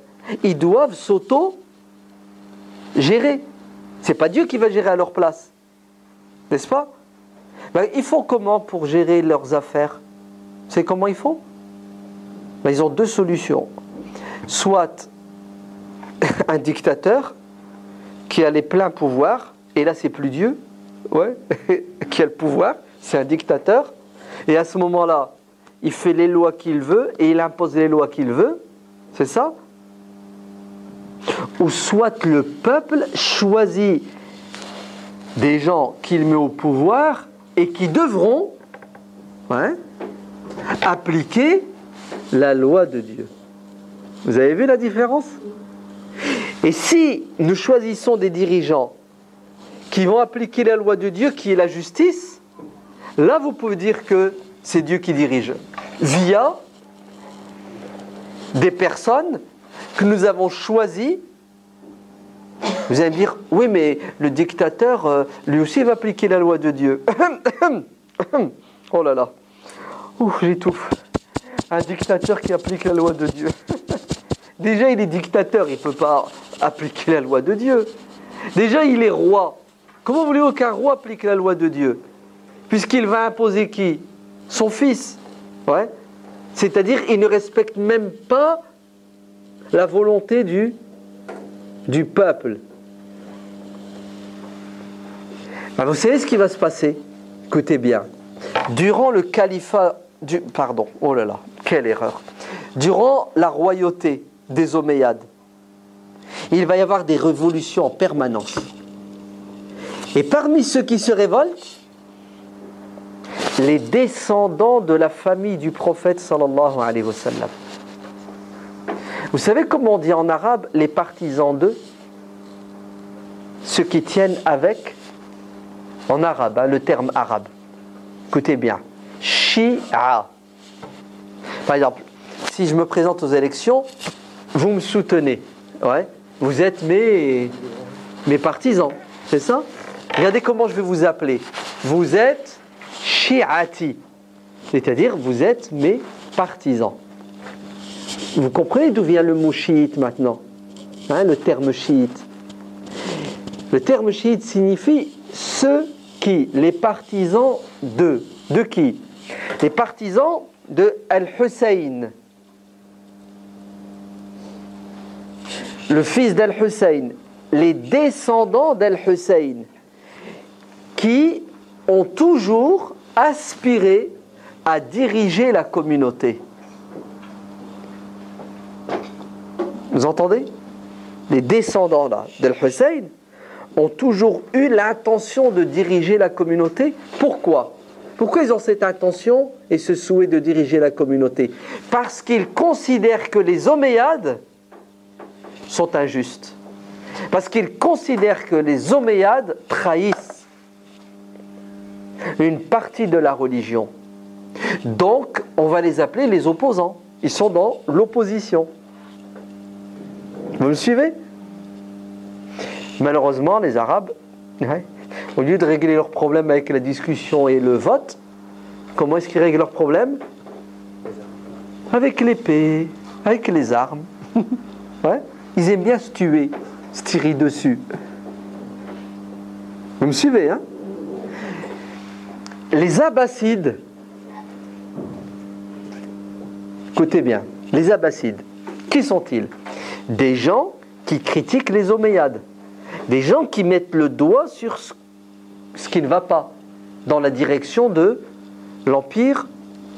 ils doivent s'auto-gérer. C'est pas Dieu qui va gérer à leur place. N'est-ce pas? Ils font comment pour gérer leurs affaires? C'est comment ils font? Ils ont deux solutions. Soit un dictateur qui a les pleins pouvoirs, et là c'est plus Dieu, qui a le pouvoir, c'est un dictateur, et à ce moment-là, il fait les lois qu'il veut et il impose les lois qu'il veut, c'est ça? Ou soit le peuple choisit des gens qu'il met au pouvoir et qui devront appliquer la loi de Dieu. Vous avez vu la différence? Et si nous choisissons des dirigeants qui vont appliquer la loi de Dieu, qui est la justice, là vous pouvez dire que c'est Dieu qui dirige, via des personnes que nous avons choisies. Vous allez me dire, oui mais le dictateur, lui aussi va appliquer la loi de Dieu. Oh là là, j'étouffe. Un dictateur qui applique la loi de Dieu. Déjà il est dictateur, il ne peut pas appliquer la loi de Dieu. Déjà il est roi. Comment voulez-vous qu'un roi applique la loi de Dieu? Puisqu'il va imposer qui? Son fils. Ouais. C'est-à-dire il ne respecte même pas la volonté du peuple. Alors vous savez ce qui va se passer? Écoutez bien. Durant le califat oh là là, quelle erreur. Durant la royauté des Omeyyades, il va y avoir des révolutions en permanence. Et parmi ceux qui se révoltent, les descendants de la famille du prophète sallallahu alayhi wa sallam. Vous savez comment on dit en arabe les partisans d'eux? Ceux qui tiennent avec, en arabe, le terme arabe. Écoutez bien, Shia. Par exemple, si je me présente aux élections, vous me soutenez. Ouais. Vous êtes mes partisans, c'est ça? Regardez comment je vais vous appeler. Vous êtes Shi'ati, c'est-à-dire vous êtes mes partisans. Vous comprenez d'où vient le mot chiite maintenant? Le terme chiite. Le terme chiite signifie ceux qui, les partisans de. De qui? Les partisans de Al-Hussein. Le fils d'Al-Hussein. Les descendants d'Al-Hussein. Qui ont toujours aspiré à diriger la communauté. Vous entendez? Les descendants d'Al-Hussein ont toujours eu l'intention de diriger la communauté. Pourquoi? Pourquoi ils ont cette intention et ce souhait de diriger la communauté? Parce qu'ils considèrent que les Omeyyades sont injustes. Parce qu'ils considèrent que les Omeyyades trahissent une partie de la religion. Donc, on va les appeler les opposants. Ils sont dans l'opposition. Vous me suivez? Malheureusement, les Arabes, au lieu de régler leurs problèmes avec la discussion et le vote, comment est-ce qu'ils règlent leurs problèmes? Avec l'épée, avec les armes. Ouais. Ils aiment bien se tuer, se tirer dessus. Vous me suivez, hein? Les Abbassides, écoutez bien, les Abbassides, qui sont-ils? Des gens qui critiquent les Omeyyades. Des gens qui mettent le doigt sur ce qui ne va pas dans la direction de l'empire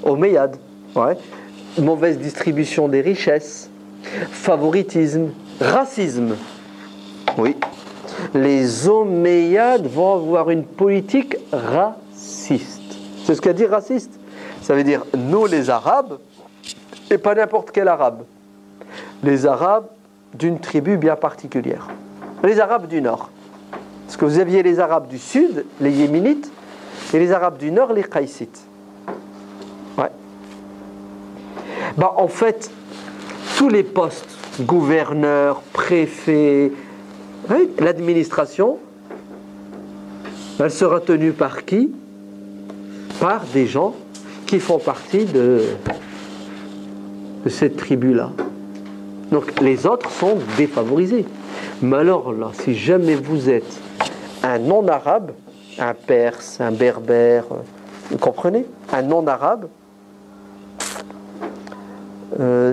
Omeyyade. Ouais. Mauvaise distribution des richesses, favoritisme, racisme. Oui. Les Omeyyades vont avoir une politique raciste. C'est ce qu'a dit raciste. Ça veut dire nous les Arabes et pas n'importe quel Arabe. Les Arabes d'une tribu bien particulière. Les Arabes du Nord. Parce que vous aviez les Arabes du Sud, les Yéménites, et les Arabes du Nord, les Qaïsites. Ouais. En fait, tous les postes, gouverneurs, préfets, l'administration, elle sera tenue par qui? Par des gens qui font partie de cette tribu-là. Donc les autres sont défavorisés. Mais alors là, si jamais vous êtes un non-arabe, un perse, un berbère, vous comprenez? Un non-arabe,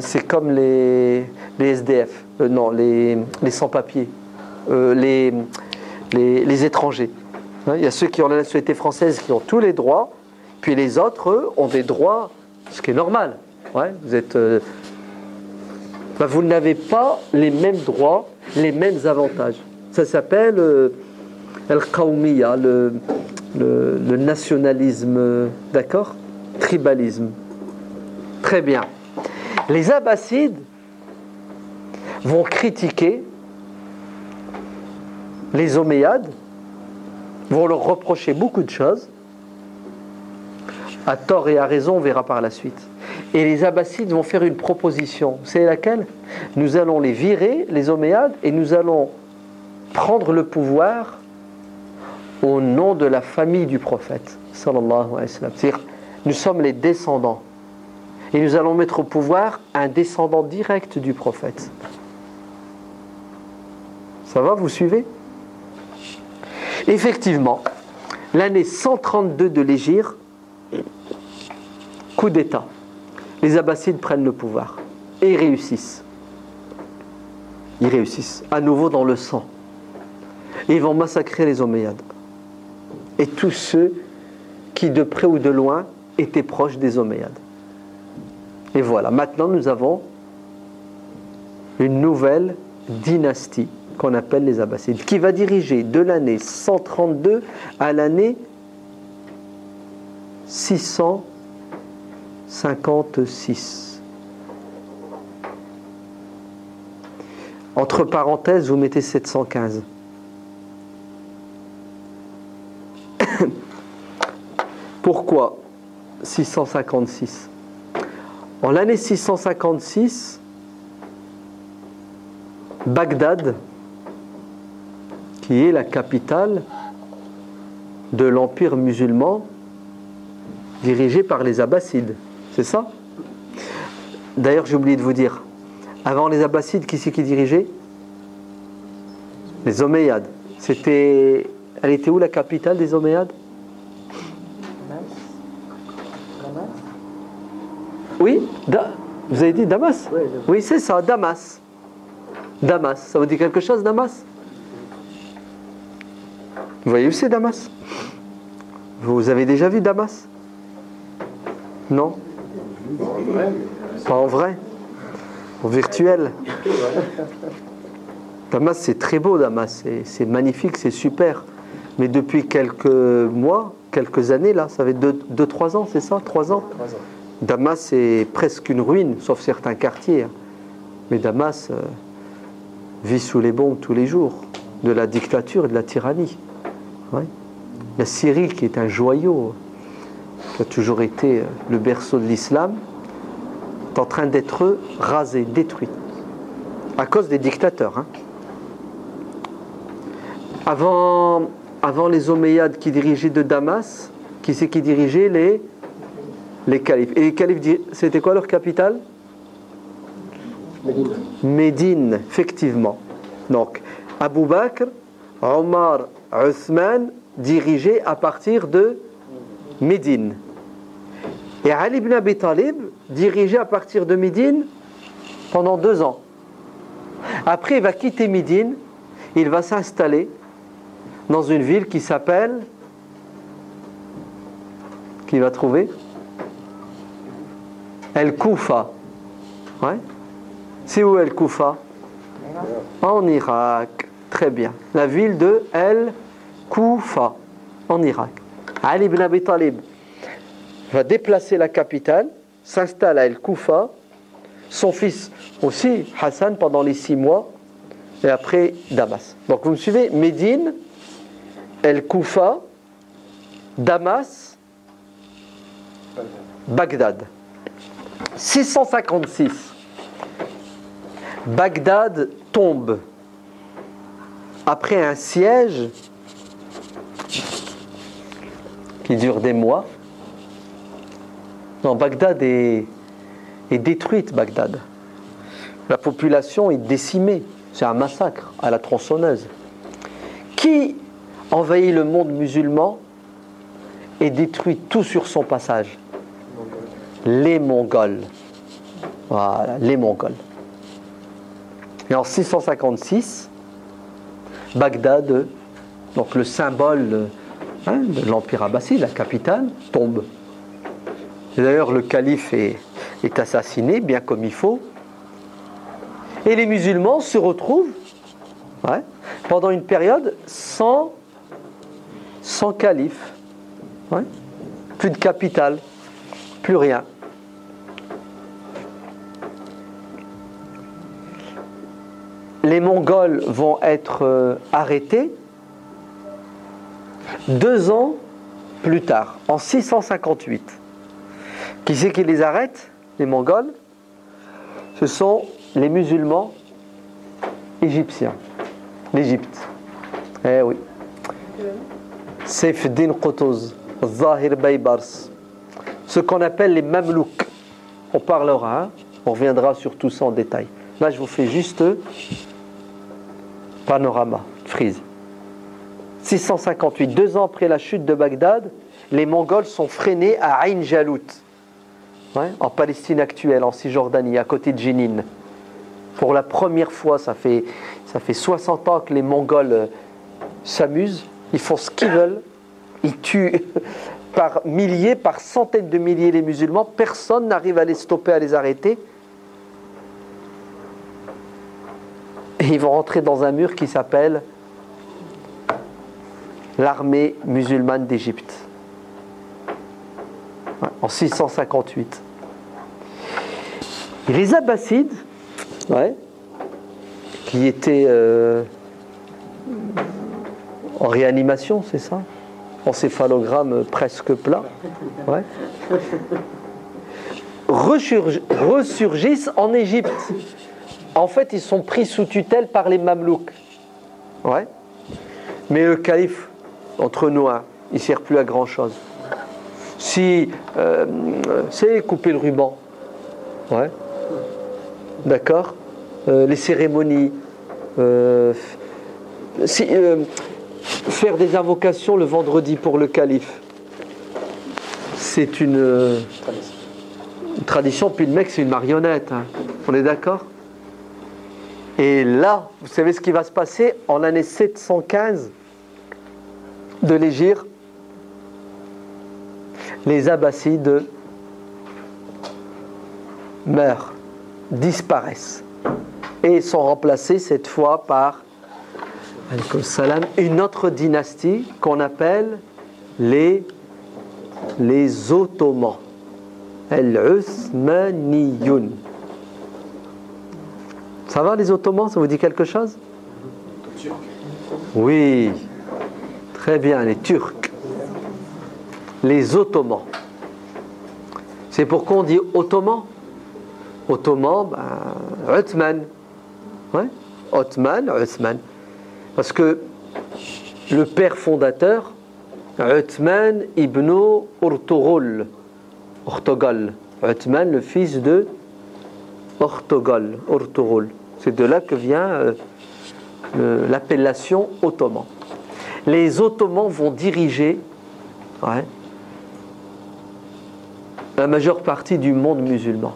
c'est comme les SDF, non, les sans-papiers, les étrangers. Il y a ceux qui ont la nationalité française qui ont tous les droits, puis les autres, eux, ont des droits ce qui est normal. Ouais, vous n'avez pas les mêmes droits, les mêmes avantages. Ça s'appelle al-qawmiya, le nationalisme, d'accord? Tribalisme. Très bien. Les Abbassides vont critiquer les Omeyyades, vont leur reprocher beaucoup de choses, à tort et à raison, on verra par la suite. Et les Abbassides vont faire une proposition. C'est laquelle? Nous allons les virer, les Omeyyades, et nous allons prendre le pouvoir au nom de la famille du prophète, sallallahu alayhi wa sallam. C'est-à-dire, nous sommes les descendants. Et nous allons mettre au pouvoir un descendant direct du prophète. Ça va, vous suivez? Effectivement, l'année 132 de l'Hégire, coup d'État. Les Abbassides prennent le pouvoir. Et ils réussissent. Ils réussissent. À nouveau dans le sang. Et ils vont massacrer les Omeyyades. Et tous ceux qui, de près ou de loin, étaient proches des Omeyyades. Et voilà, maintenant nous avons une nouvelle dynastie qu'on appelle les Abbassides, qui va diriger de l'année 132 à l'année 656. Entre parenthèses, vous mettez 715. Pourquoi 656? En l'année 656, Bagdad, qui est la capitale de l'empire musulman dirigé par les Abbassides, c'est ça? D'ailleurs, j'ai oublié de vous dire, avant les Abbassides, qui c'est qui dirigeait? Les Omeyyades. Elle était où la capitale des Omeyyades? Oui, vous avez dit Damas? Oui, c'est ça, Damas. Damas, ça vous dit quelque chose, Damas? Vous voyez où c'est Damas? Vous avez déjà vu Damas? Non? Pas en vrai? En virtuel? Damas, c'est très beau, Damas. C'est magnifique, c'est super. Mais depuis quelques mois, quelques années, là, ça fait 2-3 ans, c'est ça? 3 ans? 3 ans. Damas est presque une ruine, sauf certains quartiers. Mais Damas vit sous les bombes tous les jours, de la dictature et de la tyrannie. Ouais. La Syrie, qui est un joyau, qui a toujours été le berceau de l'islam, est en train d'être rasée, détruite, à cause des dictateurs. Hein. Avant les Omeyyades qui dirigeaient de Damas, qui c'est qui dirigeait les califes? Et les califes, c'était quoi leur capitale? Médine, effectivement. Donc, Abu Bakr, Omar, Othman dirigeaient à partir de Médine. Et Ali ibn Abi Talib dirigeait à partir de Médine pendant 2 ans. Après, il va quitter Médine, il va s'installer dans une ville qui s'appelle... Qui va trouver? El-Koufa. Ouais. C'est où El-Koufa? En Irak. Très bien. La ville de El-Koufa, en Irak. Ali ibn Abi Talib va déplacer la capitale, s'installe à El-Koufa. Son fils aussi, Hassan, pendant les 6 mois. Et après, Damas. Donc vous me suivez? Médine, El-Koufa, Damas, Bagdad. 656. Bagdad tombe après un siège qui dure des mois. Non, Bagdad est détruite, Bagdad. La population est décimée. C'est un massacre à la tronçonneuse. Qui envahit le monde musulman et détruit tout sur son passage? Les Mongols. Voilà, les Mongols. Et en 656, Bagdad, donc le symbole de l'Empire abbasside, la capitale, tombe. Et d'ailleurs, le calife est assassiné, bien comme il faut. Et les musulmans se retrouvent pendant une période sans calife. Plus de capitale, plus rien. Les Mongols vont être arrêtés 2 ans plus tard, en 658. Qui c'est qui les arrête, les Mongols? Ce sont les musulmans égyptiens, l'Égypte. Eh oui. Saif ad-Din Qutuz, Zahir Baybars, ce qu'on appelle les Mamelouks. On parlera, on reviendra sur tout ça en détail. Là, je vous fais juste panorama, frise. 658, 2 ans après la chute de Bagdad, les Mongols sont freinés à Ain Jalut, en Palestine actuelle, en Cisjordanie, à côté de Jénine. Pour la première fois, ça fait 60 ans que les Mongols s'amusent, ils font ce qu'ils veulent, ils tuent par milliers, par centaines de milliers les musulmans, personne n'arrive à les stopper, à les arrêter. Et ils vont rentrer dans un mur qui s'appelle l'armée musulmane d'Égypte, en 658. Et les Abbassides, qui étaient en réanimation, c'est ça? Encéphalogramme presque plat. Ressurgissent en Égypte. En fait, ils sont pris sous tutelle par les Mamelouks. Mais le calife, entre nous, il ne sert plus à grand chose. Si c'est couper le ruban, d'accord, les cérémonies, faire des invocations le vendredi pour le calife, c'est une tradition. Puis le mec, c'est une marionnette, on est d'accord? Et là, vous savez ce qui va se passer en l'année 715 de l'Hégire? Les Abbassides meurent, disparaissent et sont remplacés cette fois par une autre dynastie qu'on appelle les Ottomans, Al-Uthmaniyun. Ça va, les Ottomans, ça vous dit quelque chose? Oui, très bien, les Turcs. Les Ottomans. C'est pourquoi on dit Ottoman. Ottoman, Uthman. Othman, Uthman. Parce que le père fondateur, Uthman ibn Ortogol. Uthman, le fils de Ortogol. C'est de là que vient l'appellation Ottoman. Les Ottomans vont diriger la majeure partie du monde musulman.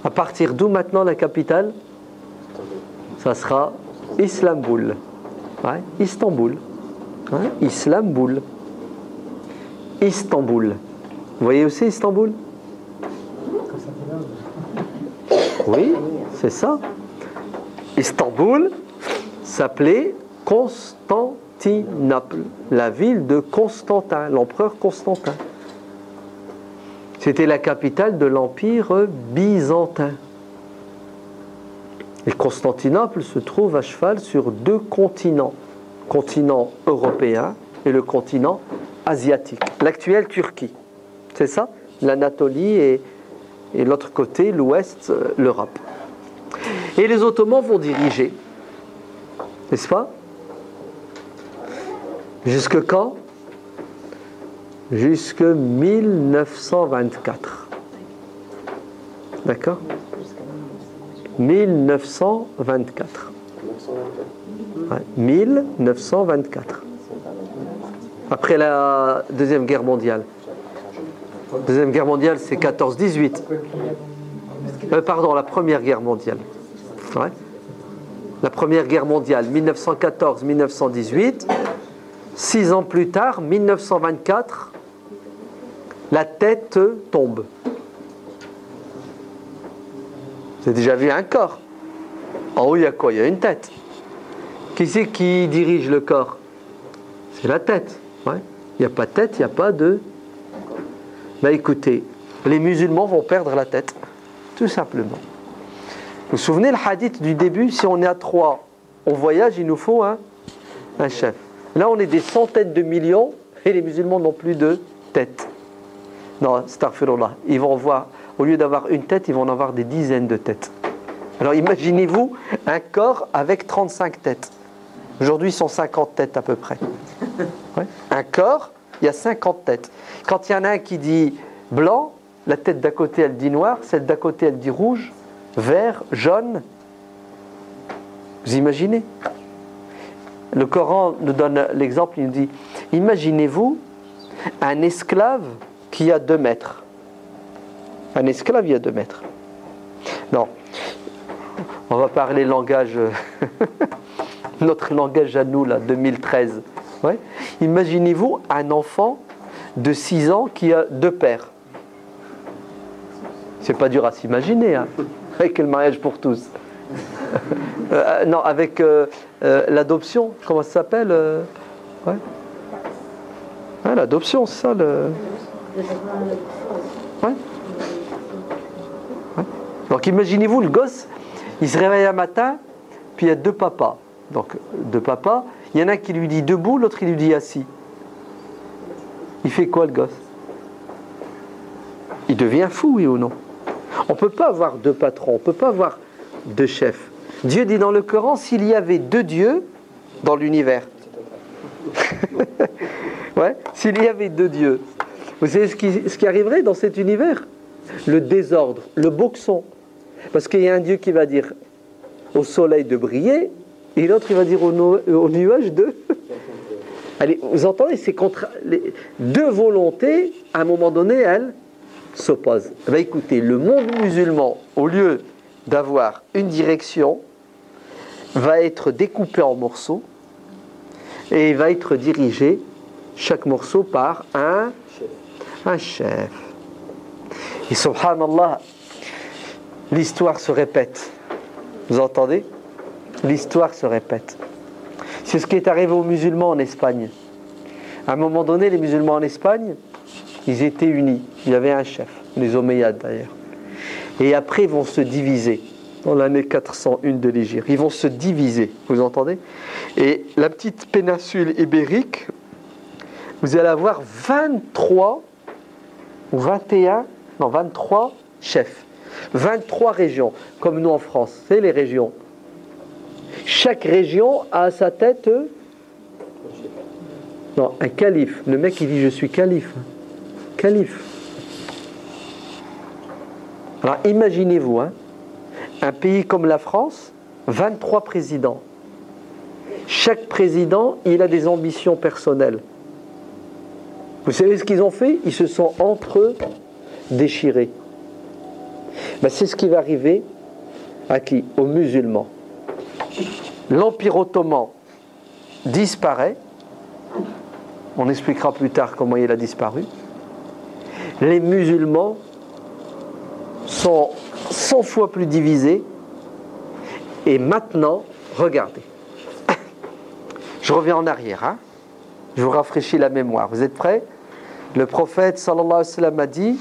À partir d'où maintenant la capitale? Ça sera Istanbul. Istanbul. Istanbul. Istanbul. Vous voyez aussi Istanbul? Oui, c'est ça. Istanbul s'appelait Constantinople, la ville de Constantin, l'empereur Constantin. C'était la capitale de l'empire byzantin. Et Constantinople se trouve à cheval sur 2 continents, le continent européen et le continent asiatique, l'actuelle Turquie. C'est ça? L'Anatolie et l'autre côté, l'ouest, l'Europe. Et les Ottomans vont diriger, n'est-ce pas? Jusque quand? Jusque 1924. D'accord? 1924. 1924. Après la Deuxième Guerre mondiale. Deuxième Guerre mondiale, c'est 14-18. Pardon, la Première Guerre mondiale. La Première Guerre mondiale, 1914-1918. 6 ans plus tard, 1924, la tête tombe. Vous avez déjà vu un corps? En haut, il y a quoi? Il y a une tête. Qui c'est qui dirige le corps? C'est la tête. Ouais. Il n'y a pas de tête, il n'y a pas de... Ben écoutez, les musulmans vont perdre la tête. Tout simplement. Vous vous souvenez le hadith du début? Si on est à 3, on voyage, il nous faut un chef. Là, on est des centaines de millions et les musulmans n'ont plus de tête. Non, astaghfirullah. Ils vont voir, au lieu d'avoir une tête, ils vont en avoir des dizaines de têtes. Alors imaginez-vous un corps avec 35 têtes. Aujourd'hui, ils sont 50 têtes à peu près. Ouais. Un corps, il y a 50 têtes. Quand il y en a un qui dit blanc, la tête d'à côté, elle dit noir, celle d'à côté, elle dit rouge, vert, jaune. Vous imaginez? Le Coran nous donne l'exemple, il nous dit, imaginez-vous un esclave qui a 2 mètres. Un esclave, il y a 2 mètres. Non. On va parler langage, notre langage à nous, là, 2013. Ouais. Imaginez-vous un enfant de 6 ans qui a 2 pères. C'est pas dur à s'imaginer, hein, avec le mariage pour tous. Non, avec l'adoption, comment ça s'appelle ouais. Ouais, l'adoption, c'est ça le... Ouais. Ouais. Donc imaginez-vous le gosse, il se réveille un matin, puis il y a 2 papas. Donc 2 papas, il y en a un qui lui dit debout, l'autre il lui dit assis. Il fait quoi le gosse? Il devient fou, oui ou non? On ne peut pas avoir 2 patrons, on ne peut pas avoir 2 chefs. Dieu dit dans le Coran, s'il y avait 2 dieux dans l'univers. Ouais, s'il y avait 2 dieux. Vous savez ce qui arriverait dans cet univers? Le désordre, le boxon. Parce qu'il y a un Dieu qui va dire au soleil de briller, et l'autre il va dire au nuage de... Allez, vous entendez, c'est contre les 2 volontés, à un moment donné, elles s'opposent. Ben écoutez, le monde musulman, au lieu d'avoir une direction, va être découpé en morceaux et il va être dirigé, chaque morceau, par un chef. Et subhanallah, l'histoire se répète. Vous entendez? L'histoire se répète. C'est ce qui est arrivé aux musulmans en Espagne. À un moment donné, les musulmans en Espagne, ils étaient unis. Il y avait un chef, les Omeyyades d'ailleurs. Et après, ils vont se diviser. Dans l'année 401 de l'Hégire. Ils vont se diviser, vous entendez? Et la petite péninsule ibérique, vous allez avoir 23 ou 21, non 23 chefs. 23 régions, comme nous en France. C'est les régions. Chaque région a à sa tête non, un calife. Le mec il dit je suis calife. Calife. Alors imaginez-vous, hein, un pays comme la France, 23 présidents. Chaque président, il a des ambitions personnelles. Vous savez ce qu'ils ont fait? Ils se sont entre eux déchirés. Ben, c'est ce qui va arriver à qui? Aux musulmans. L'Empire ottoman disparaît. On expliquera plus tard comment il a disparu. Les musulmans sont 100 fois plus divisés. Et maintenant, regardez. Je reviens en arrière. Hein. Je vous rafraîchis la mémoire. Vous êtes prêts? Le prophète sallallahu alayhi wa sallam a dit,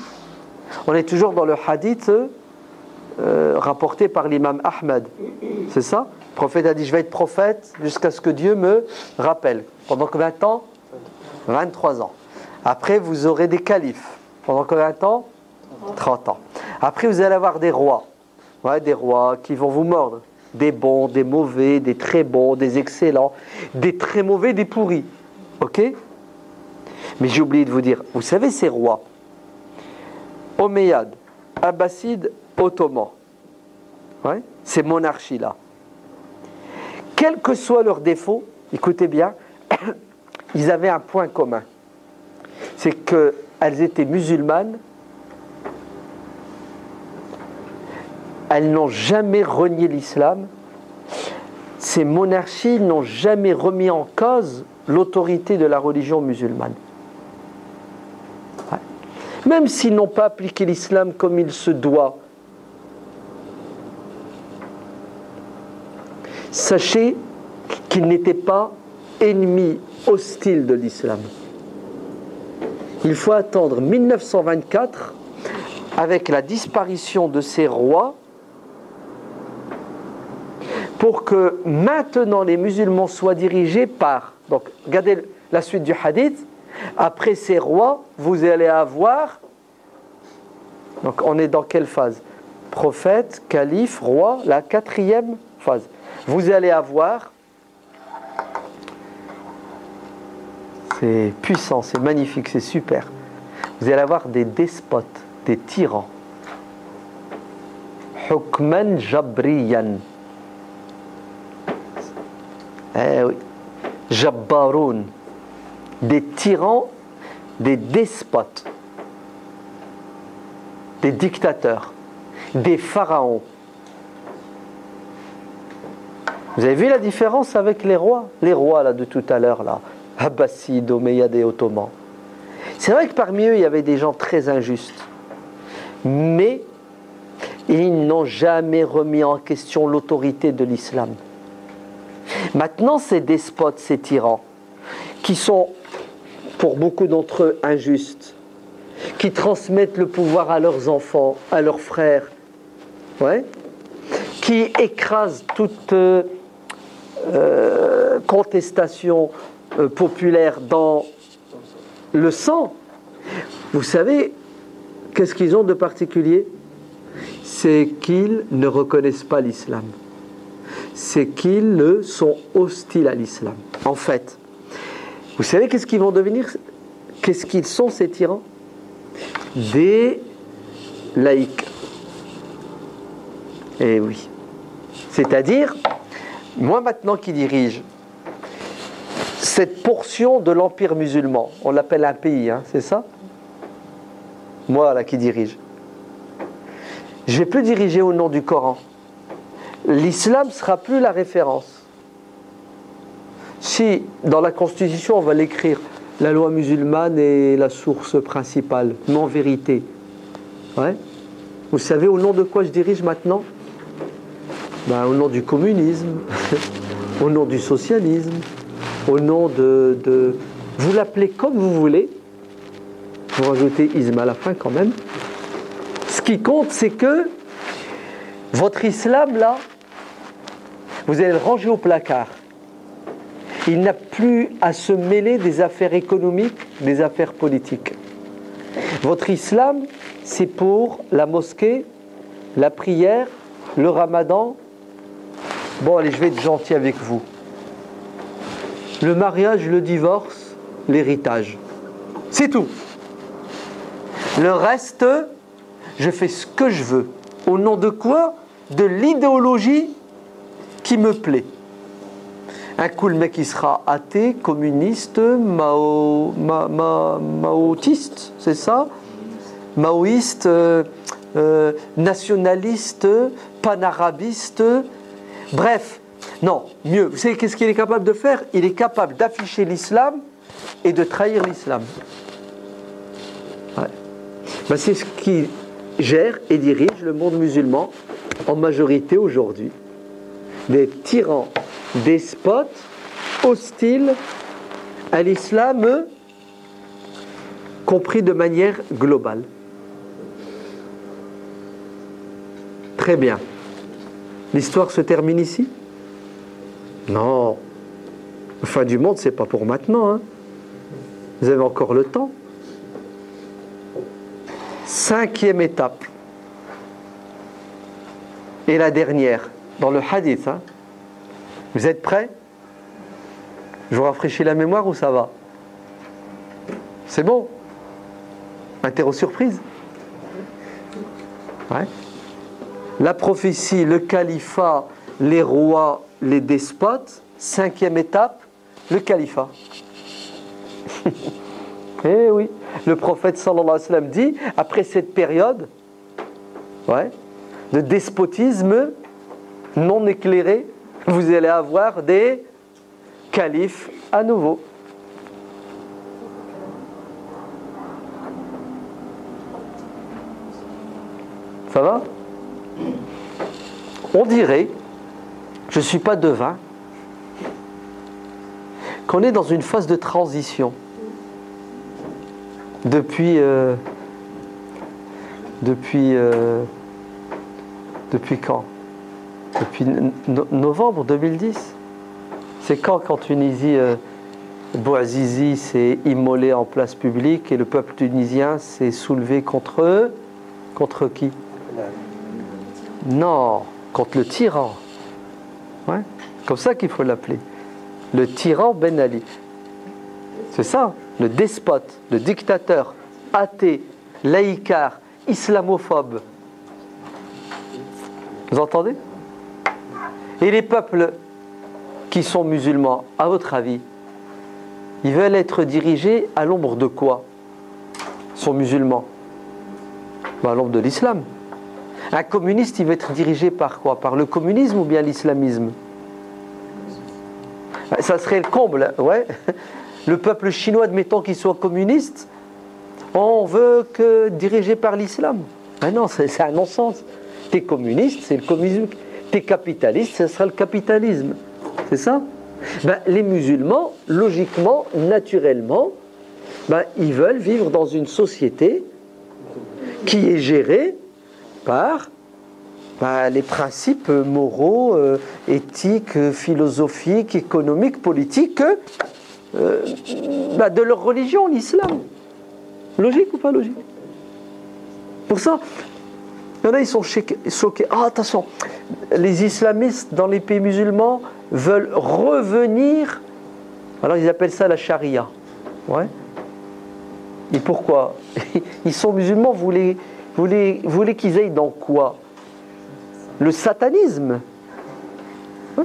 on est toujours dans le hadith rapporté par l'imam Ahmed. C'est ça? Le prophète a dit, je vais être prophète jusqu'à ce que Dieu me rappelle. Pendant combien de temps? 23 ans. Après, vous aurez des califes. Pendant combien de temps? 30 ans. Après, vous allez avoir des rois. Ouais, des rois qui vont vous mordre. Des bons, des mauvais, des très bons, des excellents, des très mauvais, des pourris. Ok? Mais j'ai oublié de vous dire, vous savez ces rois, Omeyyades, Abbassides, Ottomans, ouais, ces monarchies-là, quels que soient leurs défauts, écoutez bien, ils avaient un point commun. C'est qu'elles étaient musulmanes, elles n'ont jamais renié l'islam, ces monarchies n'ont jamais remis en cause l'autorité de la religion musulmane. Ouais. même s'ils n'ont pas appliqué l'islam comme il se doit, sachez qu'ils n'étaient pas ennemis hostiles de l'islam. Il faut attendre 1924, avec la disparition de ces rois, pour que maintenant les musulmans soient dirigés par... Donc, regardez la suite du hadith. Après ces rois, vous allez avoir... Donc, on est dans quelle phase? Prophète, calife, roi, la 4e phase. Vous allez avoir... C'est puissant, c'est magnifique, c'est super. Vous allez avoir des despotes, des tyrans. Hukman jabriyan. Eh oui. Jabbaroun. Des tyrans, des despotes, des dictateurs, des pharaons. Vous avez vu la différence avec les rois? Les rois là, de tout à l'heure, là, Abbasides, Omeyyades et Ottomans. C'est vrai que parmi eux, il y avait des gens très injustes. Mais ils n'ont jamais remis en question l'autorité de l'islam. Maintenant, ces despotes, ces tyrans, qui sont, pour beaucoup d'entre eux, injustes, qui transmettent le pouvoir à leurs enfants, à leurs frères, ouais, qui écrasent toute contestation populaire dans le sang. Vous savez, qu'est-ce qu'ils ont de particulier? C'est qu'ils ne reconnaissent pas l'islam. C'est qu'ils sont hostiles à l'islam. En fait, vous savez qu'est-ce qu'ils vont devenir? Qu'est-ce qu'ils sont, ces tyrans? Des laïcs. Eh oui. C'est-à-dire, moi maintenant qui dirige cette portion de l'empire musulman, on l'appelle un pays, hein, c'est ça? Moi là qui dirige. Je ne vais plus diriger au nom du Coran. L'islam ne sera plus la référence. Si dans la Constitution on va l'écrire, la loi musulmane est la source principale, mais en vérité, ouais. Vous savez au nom de quoi je dirige maintenant? Ben, au nom du communisme, au nom du socialisme, au nom de... Vous l'appelez comme vous voulez, vous rajoutez isme à la fin quand même. Ce qui compte, c'est que votre islam, là, vous allez le ranger au placard. Il n'a plus à se mêler des affaires économiques, des affaires politiques. Votre islam, c'est pour la mosquée, la prière, le ramadan. Bon, allez, je vais être gentil avec vous. Le mariage, le divorce, l'héritage. C'est tout. Le reste, je fais ce que je veux. Au nom de quoi? De l'idéologie qui me plaît. Un coup, le mec, il sera athée, communiste, maoïste, c'est ça? Maoïste, nationaliste, panarabiste. Bref, non, mieux. Vous savez qu'est-ce qu'il est capable de faire? Il est capable d'afficher l'islam et de trahir l'islam. Ouais. Ben, c'est ce qui gère et dirige le monde musulman en majorité aujourd'hui. Des tyrans, despotes, hostiles à l'islam, compris de manière globale. Très bien. L'histoire se termine ici? Non. La fin du monde, c'est pas pour maintenant. Hein. Vous avez encore le temps. 5e étape. Et la dernière, dans le hadith. Hein. Vous êtes prêts? Je vous rafraîchis la mémoire ou ça va? C'est bon? Interro surprise? Ouais. La prophétie, le califat, les rois, les despotes. 5e étape, le califat. Eh oui, le prophète sallallahu alayhi wa sallam dit, après cette période, ouais, de despotisme non éclairé, vous allez avoir des califes à nouveau. Ça va? On dirait, je ne suis pas devin, qu'on est dans une phase de transition. Depuis quand? Depuis novembre 2010. C'est quand qu'en Tunisie, Bouazizi s'est immolé en place publique et le peuple tunisien s'est soulevé contre eux? Contre qui? Non, contre le tyran. Ouais, comme ça qu'il faut l'appeler. Le tyran Ben Ali. C'est ça, le despote, le dictateur, athée, laïcard, islamophobe. Vous entendez? Et les peuples qui sont musulmans, à votre avis, ils veulent être dirigés à l'ombre de quoi? Ils sont musulmans. À l'ombre de l'islam. Un communiste, il veut être dirigé par quoi? Par le communisme ou bien l'islamisme? Ça serait le comble, ouais. Le peuple chinois, admettons qu'il soit communiste, on veut que dirigé par l'islam. Ben non, c'est un non-sens. T'es communiste, c'est le communisme. T'es capitaliste, ce sera le capitalisme. C'est ça? Ben, les musulmans, logiquement, naturellement, ben, ils veulent vivre dans une société qui est gérée par les principes moraux, éthiques, philosophiques, économiques, politiques de leur religion, l'islam. Logique ou pas logique? Pour ça, il y en a, ils sont choqués. Ah, attention, les islamistes dans les pays musulmans veulent revenir. Alors ils appellent ça la charia. Ouais. Et pourquoi? Ils sont musulmans, vous voulez qu'ils aillent dans quoi? Le satanisme. Hein?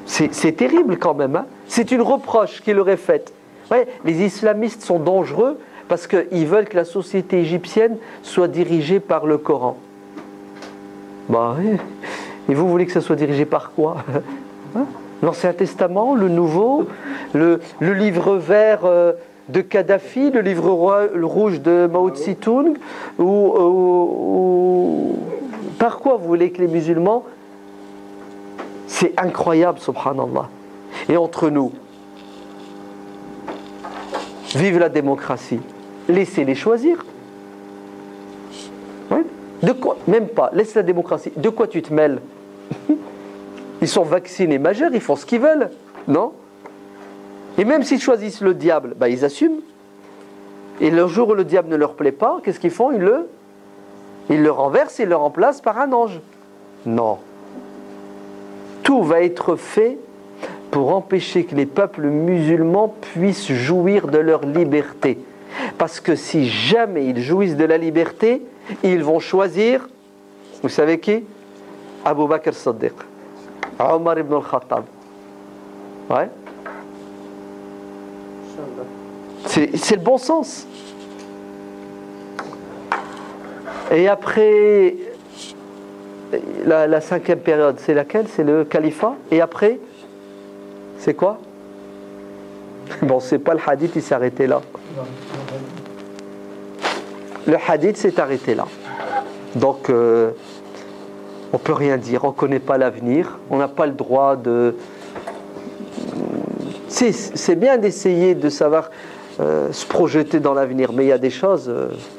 C'est terrible quand même. Hein? C'est une reproche qui leur est faite. Ouais, les islamistes sont dangereux parce qu'ils veulent que la société égyptienne soit dirigée par le Coran. Bah oui. Et vous voulez que ça soit dirigé par quoi? Hein? L'Ancien Testament, le Nouveau, le livre vert de Kadhafi, le livre rouge de Mao Tse-tung, ou par quoi vous voulez que les musulmans? C'est incroyable, subhanallah. Et entre nous, vive la démocratie. Laissez-les choisir. Ouais. De quoi? Même pas. Laisse la démocratie. De quoi tu te mêles? Ils sont vaccinés majeurs, ils font ce qu'ils veulent. Non? Et même s'ils choisissent le diable, bah, ils assument. Et le jour où le diable ne leur plaît pas, qu'est-ce qu'ils font? Ils le renversent et le remplacent par un ange. Non. Tout va être fait pour empêcher que les peuples musulmans puissent jouir de leur liberté. Parce que si jamais ils jouissent de la liberté, ils vont choisir, vous savez qui? Abu Bakr Siddiq, Omar ibn al-Khattab. Ouais. C'est le bon sens. Et après, la cinquième période, c'est laquelle? C'est le califat. Et après, c'est quoi? Bon, c'est pas le hadith, il s'est arrêté là. Le hadith s'est arrêté là. Donc, on peut rien dire, on ne connaît pas l'avenir, on n'a pas le droit de... C'est bien d'essayer de savoir se projeter dans l'avenir, mais il y a des choses...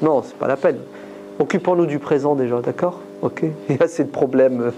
non, c'est pas la peine. Occupons-nous du présent déjà, d'accord? Ok? Il y a assez de problèmes.